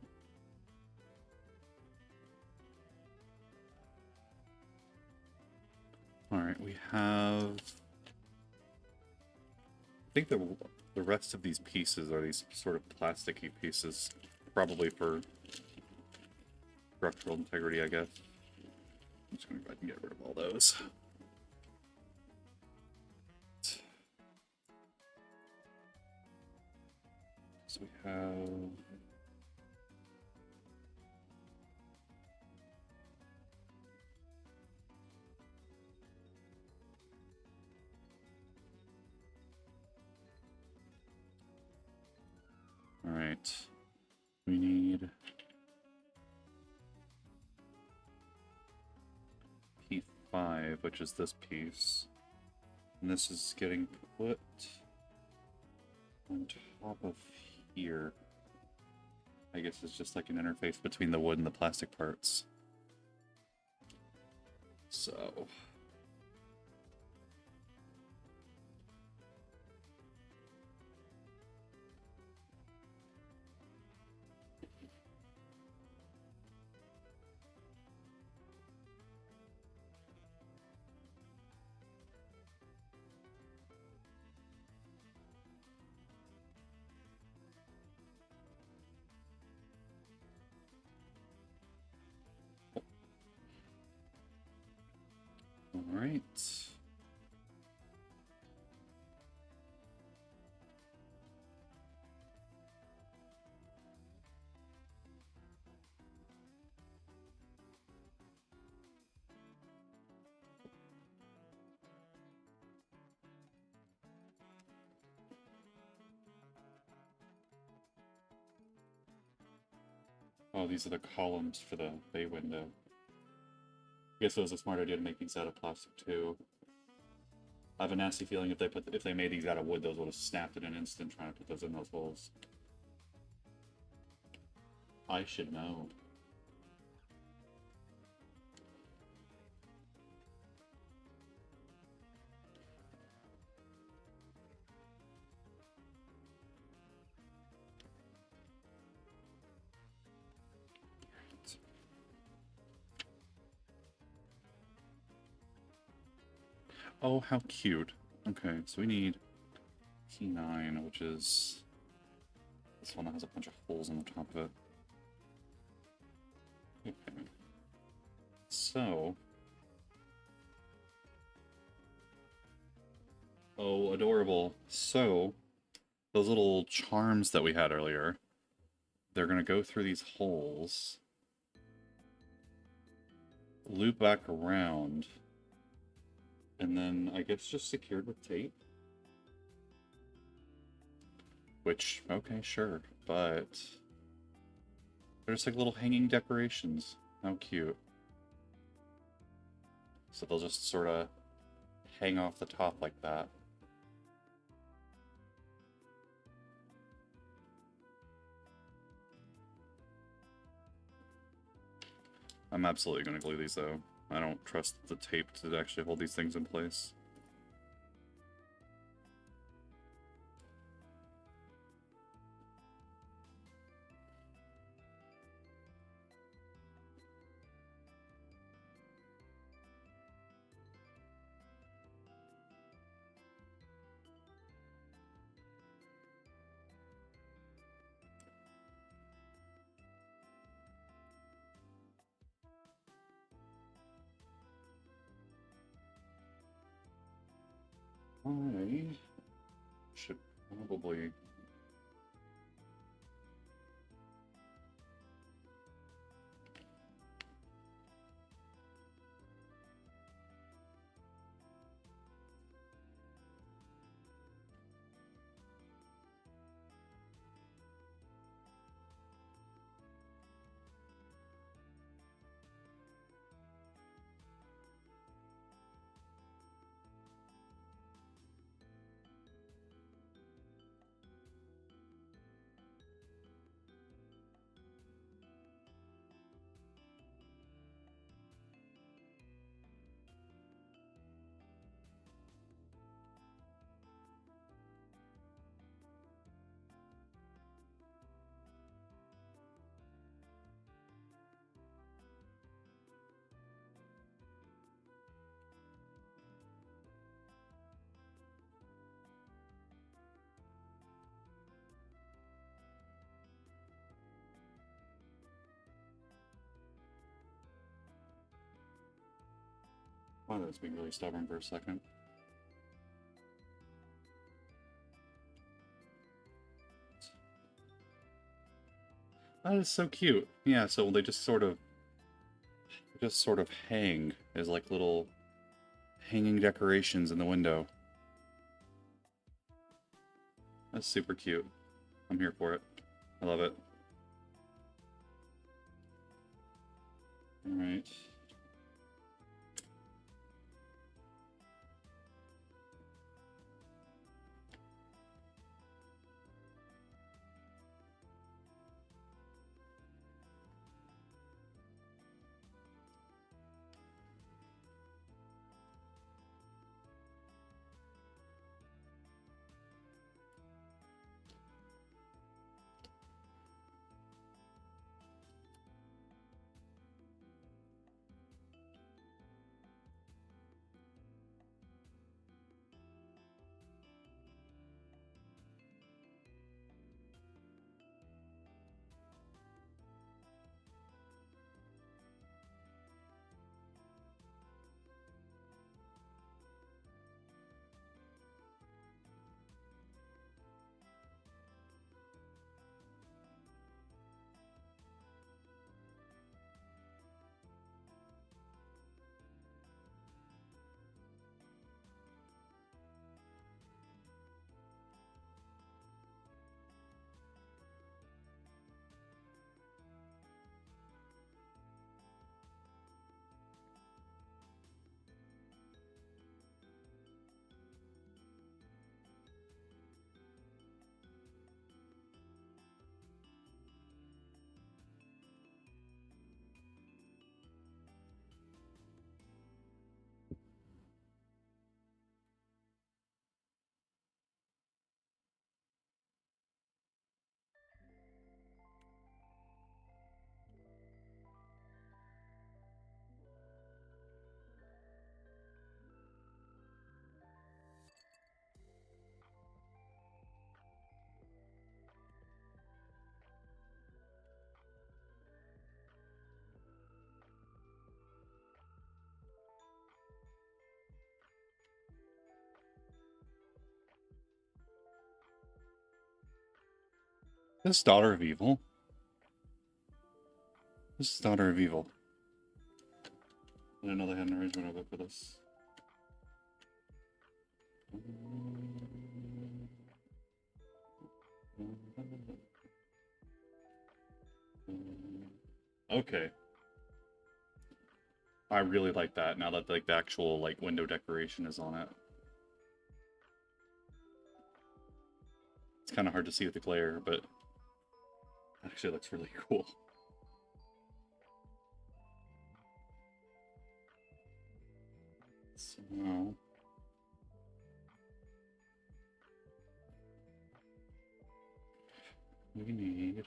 Alright, we have... I think the rest of these pieces are these sort of plasticky pieces. Probably for structural integrity, I guess. I'm just going to go ahead and get rid of all those. So we have... Alright. We need... P5, which is this piece. And this is getting put on top of here. I guess it's just like an interface between the wood and the plastic parts. So... Alright. Oh, these are the columns for the bay window. I guess it was a smart idea to make these out of plastic too. I have a nasty feeling if they made these out of wood, those would have snapped in an instant trying to put those in those holes. I should know. Oh, how cute. Okay, so we need P9, which is this one that has a bunch of holes on the top of it. Okay. So... Oh, adorable. So, those little charms that we had earlier, they're going to go through these holes, loop back around, and then I guess just secured with tape. Which, okay, sure, but they're just like little hanging decorations. How cute. So they'll just sort of hang off the top like that. I'm absolutely going to glue these though. I don't trust the tape to actually hold these things in place. I should probably... Wow, that's being really stubborn for a second. That is so cute. Yeah, so they just sort of hang as like little hanging decorations in the window. That's super cute. I'm here for it. I love it. Alright. This Daughter of Evil. This is Daughter of Evil. I didn't know they had an arrangement of it for this. Okay. I really like that now that like the actual like window decoration is on it. It's kind of hard to see with the glare, but it actually looks really cool. So we need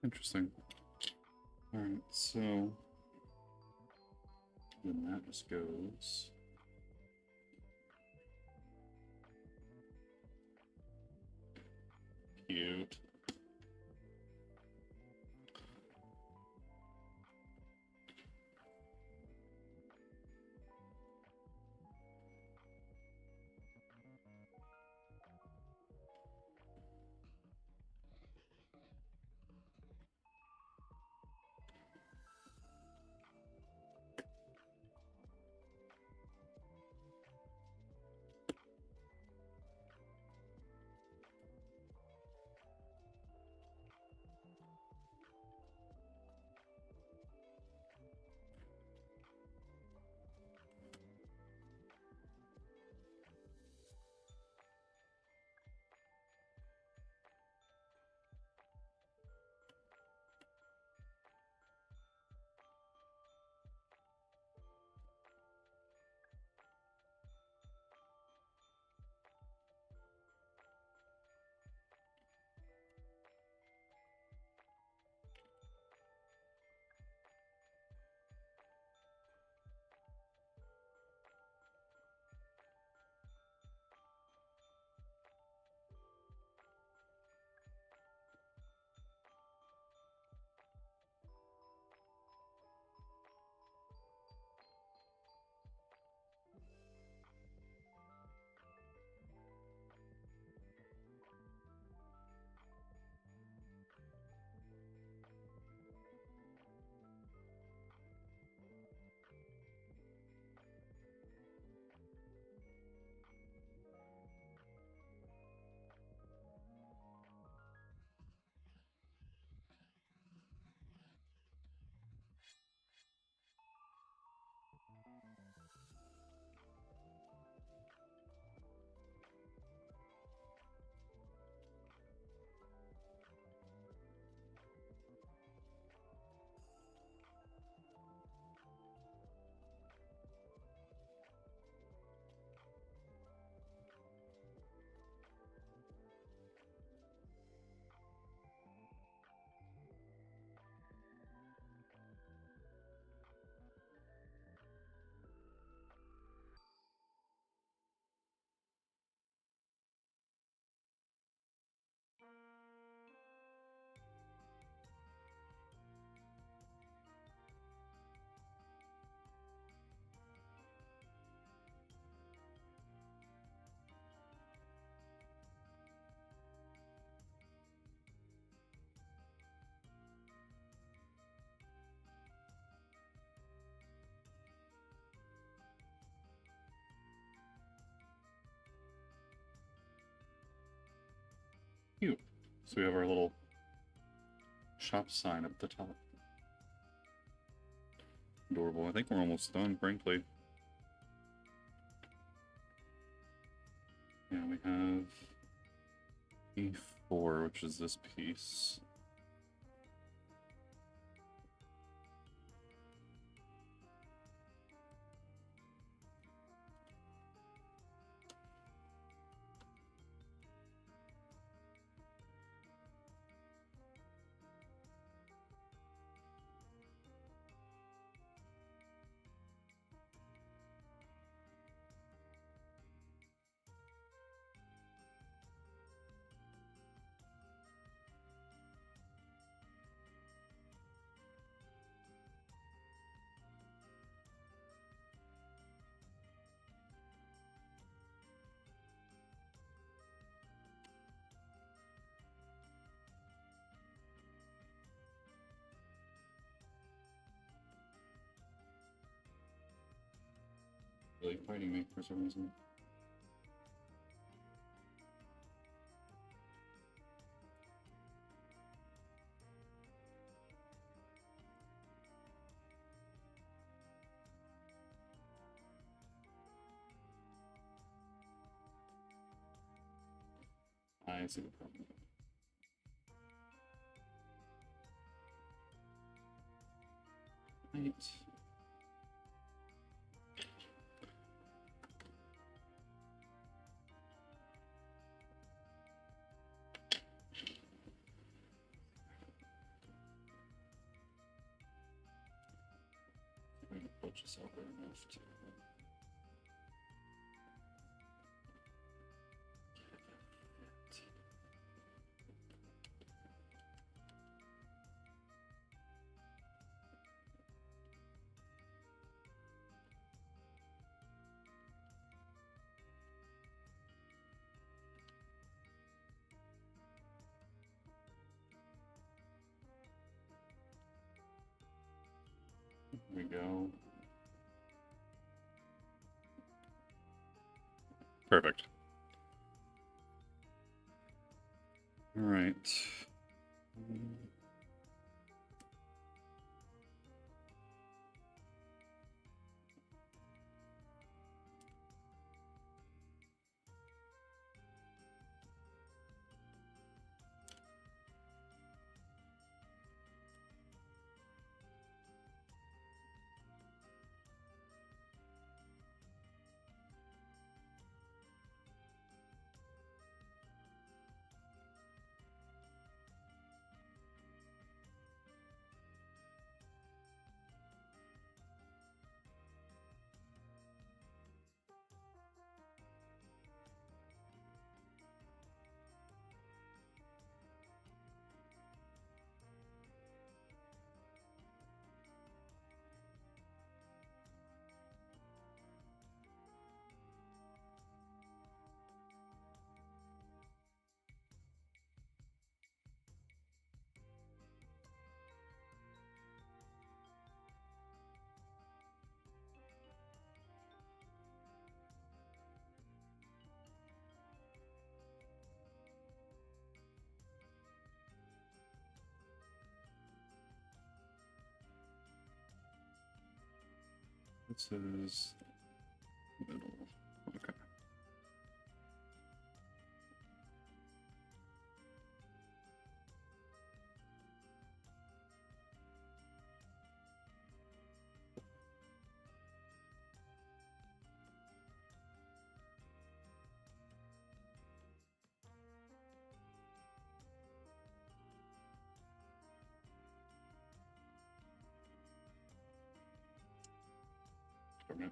interesting. All right, so then that just goes. Cute. So we have our little shop sign up the top. Adorable. I think we're almost done, frankly. Yeah, we have E4, which is this piece. Really fighting me for some reason. I see the problem. Right. I'm going to push this over enough to. There we go. Perfect. All right. This is middle. Okay. Permit.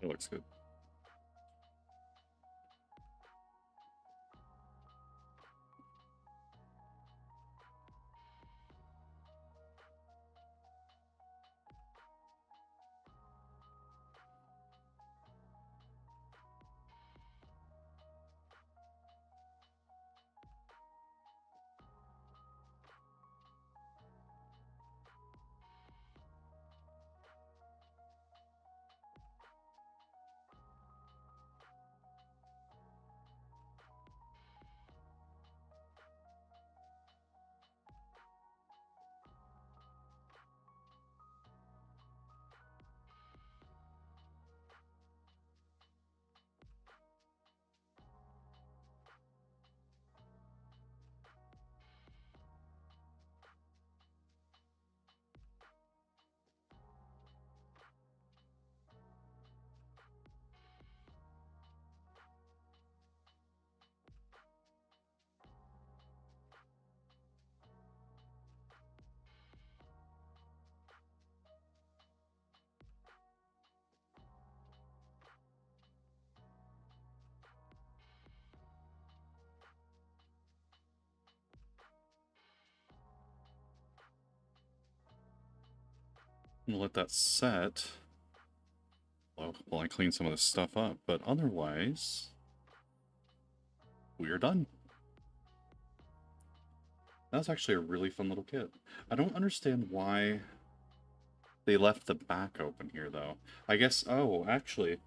It looks good. I'm gonna let that set while I clean some of this stuff up, but otherwise, we are done. That's actually a really fun little kit. I don't understand why they left the back open here, though. I guess, oh, actually,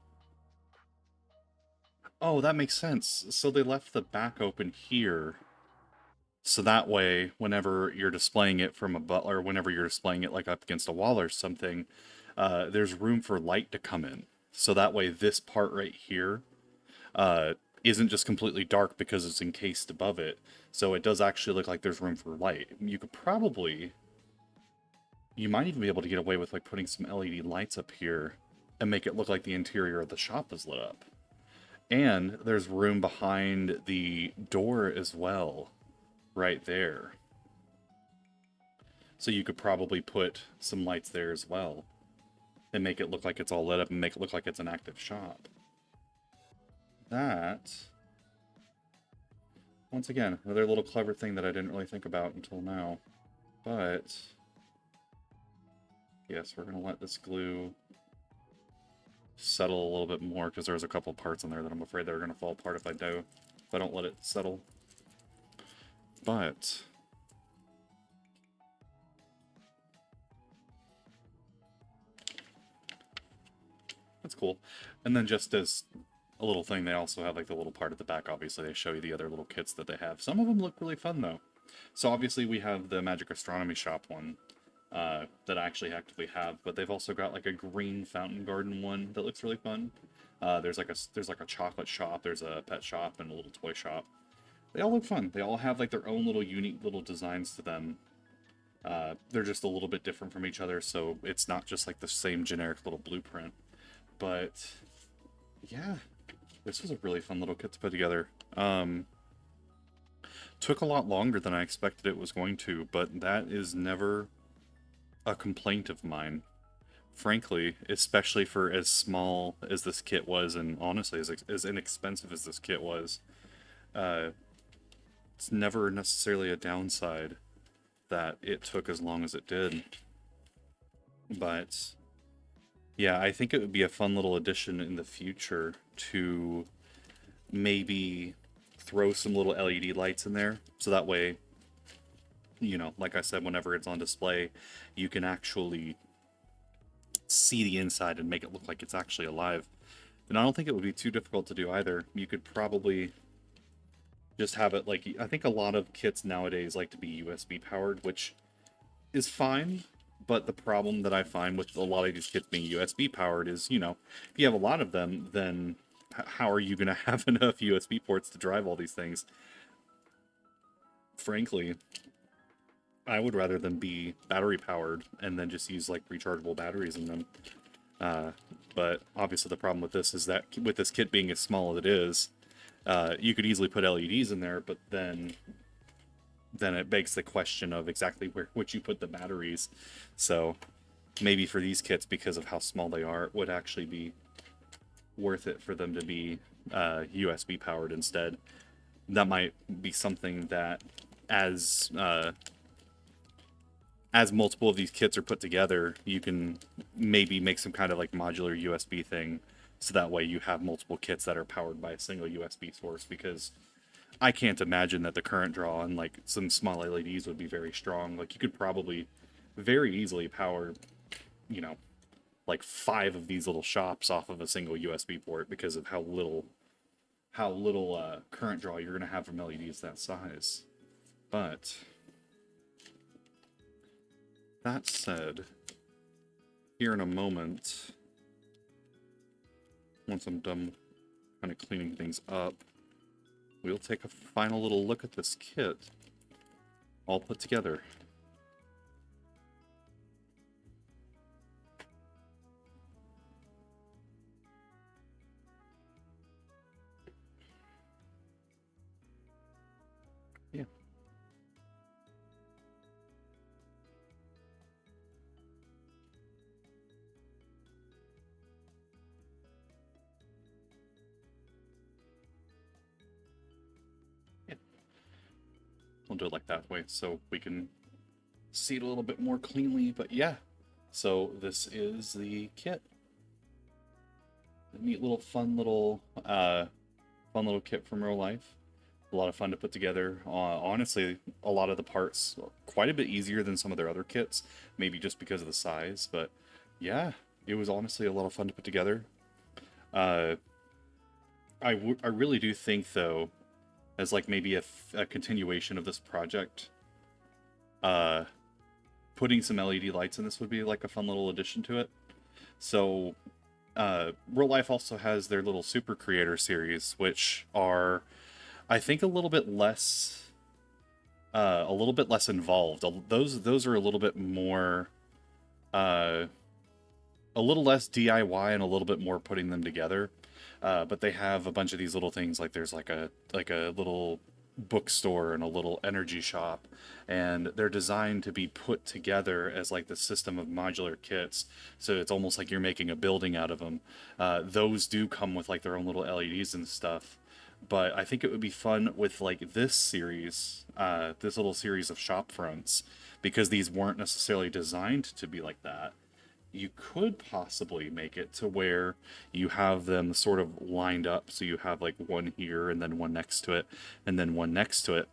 oh, that makes sense. So they left the back open here. So that way, whenever you're displaying it from a butler, whenever you're displaying it like up against a wall or something, there's room for light to come in. So that way, this part right here uh, isn't just completely dark because it's encased above it. So it does actually look like there's room for light. You might even be able to get away with like putting some LED lights up here and make it look like the interior of the shop is lit up. And there's room behind the door as well, right there. So you could probably put some lights there as well and make it look like it's all lit up and make it look like it's an active shop. That, once again, another little clever thing that I didn't really think about until now. But, yes, we're going to let this glue settle a little bit more because there's a couple parts in there that I'm afraid they're going to fall apart if I don't let it settle. But that's cool. And then just as a little thing, they also have like the little part at the back. Obviously, they show you the other little kits that they have. Some of them look really fun though. So obviously we have the Magic Astronomy Shop one that I actually actively have, but they've also got like a green fountain garden one that looks really fun. There's like a chocolate shop, there's a pet shop, and a little toy shop. They all look fun. They all have like their own little unique little designs to them. They're just a little bit different from each other, so it's not just like the same generic little blueprint. But yeah, this was a really fun little kit to put together. Took a lot longer than I expected it was going to, but that is never a complaint of mine. Frankly, especially for as small as this kit was, and honestly, as inexpensive as this kit was, uh, it's never necessarily a downside that it took as long as it did. But yeah, I think it would be a fun little addition in the future to maybe throw some little LED lights in there. So that way, you know, like I said, whenever it's on display, you can actually see the inside and make it look like it's actually alive. And I don't think it would be too difficult to do either. You could probably just have it like, I think a lot of kits nowadays like to be USB powered, which is fine. But the problem that I find with a lot of these kits being USB powered is, you know, if you have a lot of them, then how are you going to have enough USB ports to drive all these things? Frankly, I would rather them be battery powered and then just use like rechargeable batteries in them. But obviously the problem with this is that with this kit being as small as it is, you could easily put LEDs in there, but then it begs the question of exactly where would you put the batteries. So maybe for these kits, because of how small they are, it would actually be worth it for them to be USB powered instead. That might be something that, as as multiple of these kits are put together, you can maybe make some kind of like modular USB thing, so that way you have multiple kits that are powered by a single USB source. Because I can't imagine that the current draw on like some small LEDs would be very strong. Like you could probably very easily power, you know, like 5 of these little shops off of a single USB port because of how little current draw you're gonna have from LEDs that size. But that said, here in a moment, once I'm done kind of cleaning things up, we'll take a final little look at this kit all put together. Yeah. Yeah. We'll do it like that way so we can see it a little bit more cleanly. But yeah, so this is the kit. A neat little fun little kit from Rolife. A lot of fun to put together. Honestly, a lot of the parts are quite a bit easier than some of their other kits, maybe just because of the size. But yeah, it was honestly a lot of fun to put together. Uh, I really do think though, as like maybe a continuation of this project, uh, putting some LED lights in this would be like a fun little addition to it. So, Real Life also has their little Super Creator series, which are, I think, a little bit less involved. Those are a little bit more, uh, a little less DIY and a little bit more putting them together. But they have a bunch of these little things, like there's like a little bookstore and a little energy shop, and they're designed to be put together as like the system of modular kits, so it's almost like you're making a building out of them. Those do come with like their own little LEDs and stuff, but I think it would be fun with like this series, this little series of shop fronts, because these weren't necessarily designed to be like that. You could possibly make it to where you have them sort of lined up, so you have like one here and then one next to it and then one next to it.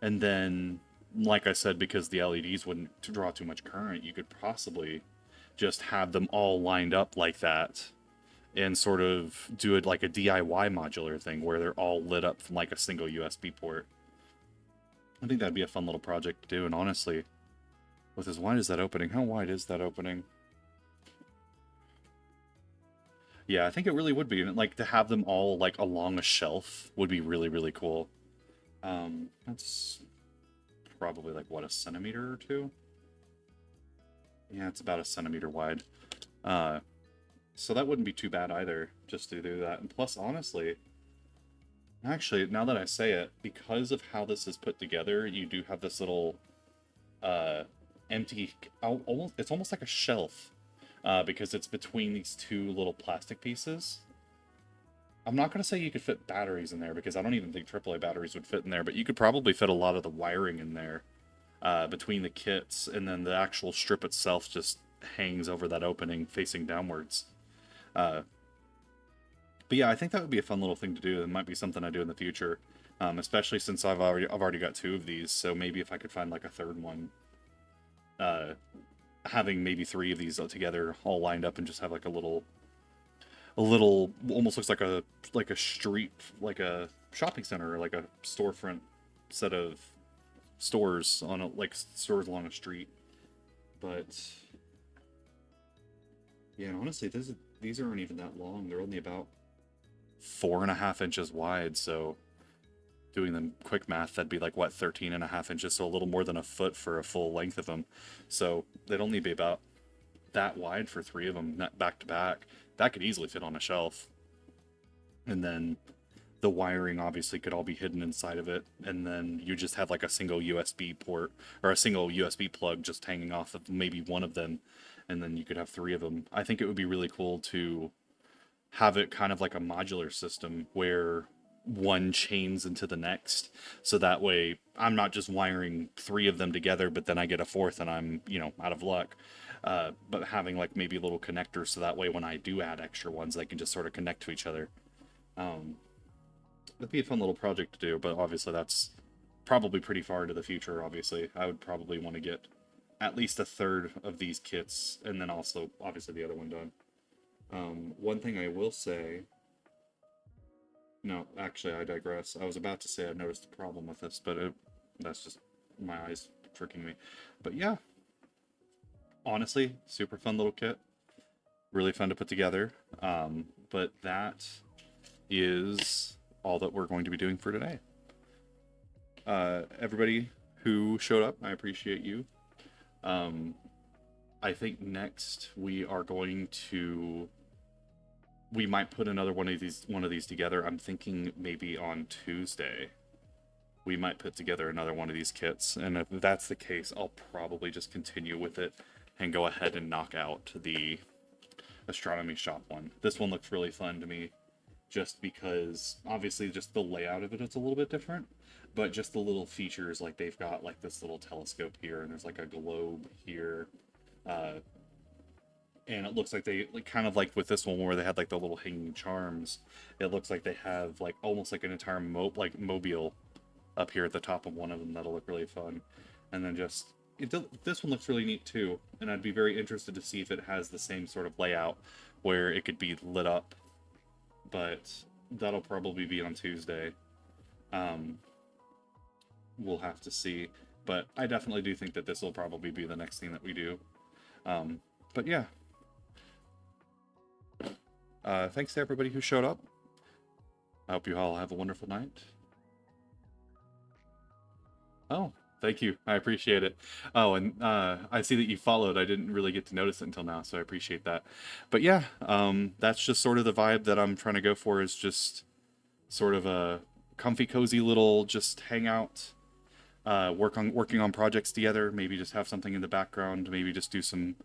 And then, like I said, because the LEDs wouldn't draw too much current, you could possibly just have them all lined up like that and sort of do it like a DIY modular thing where they're all lit up from like a single USB port. I think that'd be a fun little project to do. And honestly, with as wide as that opening, how wide is that opening? Yeah, I think it really would be. And like to have them all like along a shelf would be really, really cool. That's probably like what, a centimeter or two? Yeah, it's about a centimeter wide. Uh, so that wouldn't be too bad either, just to do that. And plus, honestly, actually, now that I say it, because of how this is put together, you do have this little uh empty, almost, it's almost like a shelf, because it's between these two little plastic pieces. I'm not going to say you could fit batteries in there because I don't even think AAA batteries would fit in there, but you could probably fit a lot of the wiring in there, between the kits, and then the actual strip itself just hangs over that opening facing downwards. Uh, but yeah, I think that would be a fun little thing to do. It might be something I do in the future, especially since I've already got 2 of these. So maybe if I could find like a third one, uh, having maybe 3 of these together, all lined up, and just have like a little almost looks like a street, like a shopping center, or like a storefront set of stores on a, like stores along a street. But yeah, honestly, these aren't even that long. They're only about 4.5 inches wide. So doing them quick math, that'd be like what, 13.5 inches, so a little more than a foot for a full length of them. So they'd only be about that wide for 3 of them, back to back. That could easily fit on a shelf. And then the wiring obviously could all be hidden inside of it, and then you just have like a single USB port or a single USB plug just hanging off of maybe one of them, and then you could have 3 of them. I think it would be really cool to have it kind of like a modular system where one chains into the next. So that way I'm not just wiring three of them together, but then I get a fourth and I'm, out of luck. But having like maybe little connectors so that way when I do add extra ones, they can just sort of connect to each other. Um, That'd be a fun little project to do, but obviously that's probably pretty far into the future. Obviously, I would probably want to get at least a third of these kits, and then also obviously the other one done. One thing I will say, no, actually I digress. I was about to say I've noticed a problem with this, but that's just my eyes tricking me. But yeah, honestly, super fun little kit, really fun to put together. But that is all that we're going to be doing for today. Everybody who showed up, I appreciate you. I think next we are going to, we might put another one of these together. I'm thinking maybe on Tuesday we might put together another one of these kits, and if that's the case, I'll probably just continue with it and go ahead and knock out the astronomy shop one. This one looks really fun to me, just because obviously just the layout of it's a little bit different, but just the little features, like they've got like this little telescope here and there's like a globe here, uh, and it looks like they like kind of like with this one where they had like the little hanging charms. It looks like they have like almost like an entire mobile up here at the top of one of them that'll look really fun. And then just this one looks really neat too, and I'd be very interested to see if it has the same sort of layout where it could be lit up, but that'll probably be on Tuesday. Um, we'll have to see, but I definitely do think that this will probably be the next thing that we do. But yeah, thanks to everybody who showed up. I hope you all have a wonderful night. Oh, thank you. I appreciate it. Oh, and I see that you followed. I didn't really get to notice it until now, so I appreciate that. But yeah, that's just sort of the vibe that I'm trying to go for, is just sort of a comfy, cozy little just hangout, working on projects together, maybe just have something in the background, maybe just do some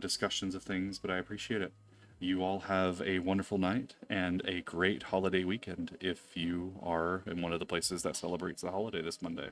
discussions of things, but I appreciate it. You all have a wonderful night and a great holiday weekend if you are in one of the places that celebrates the holiday this Monday.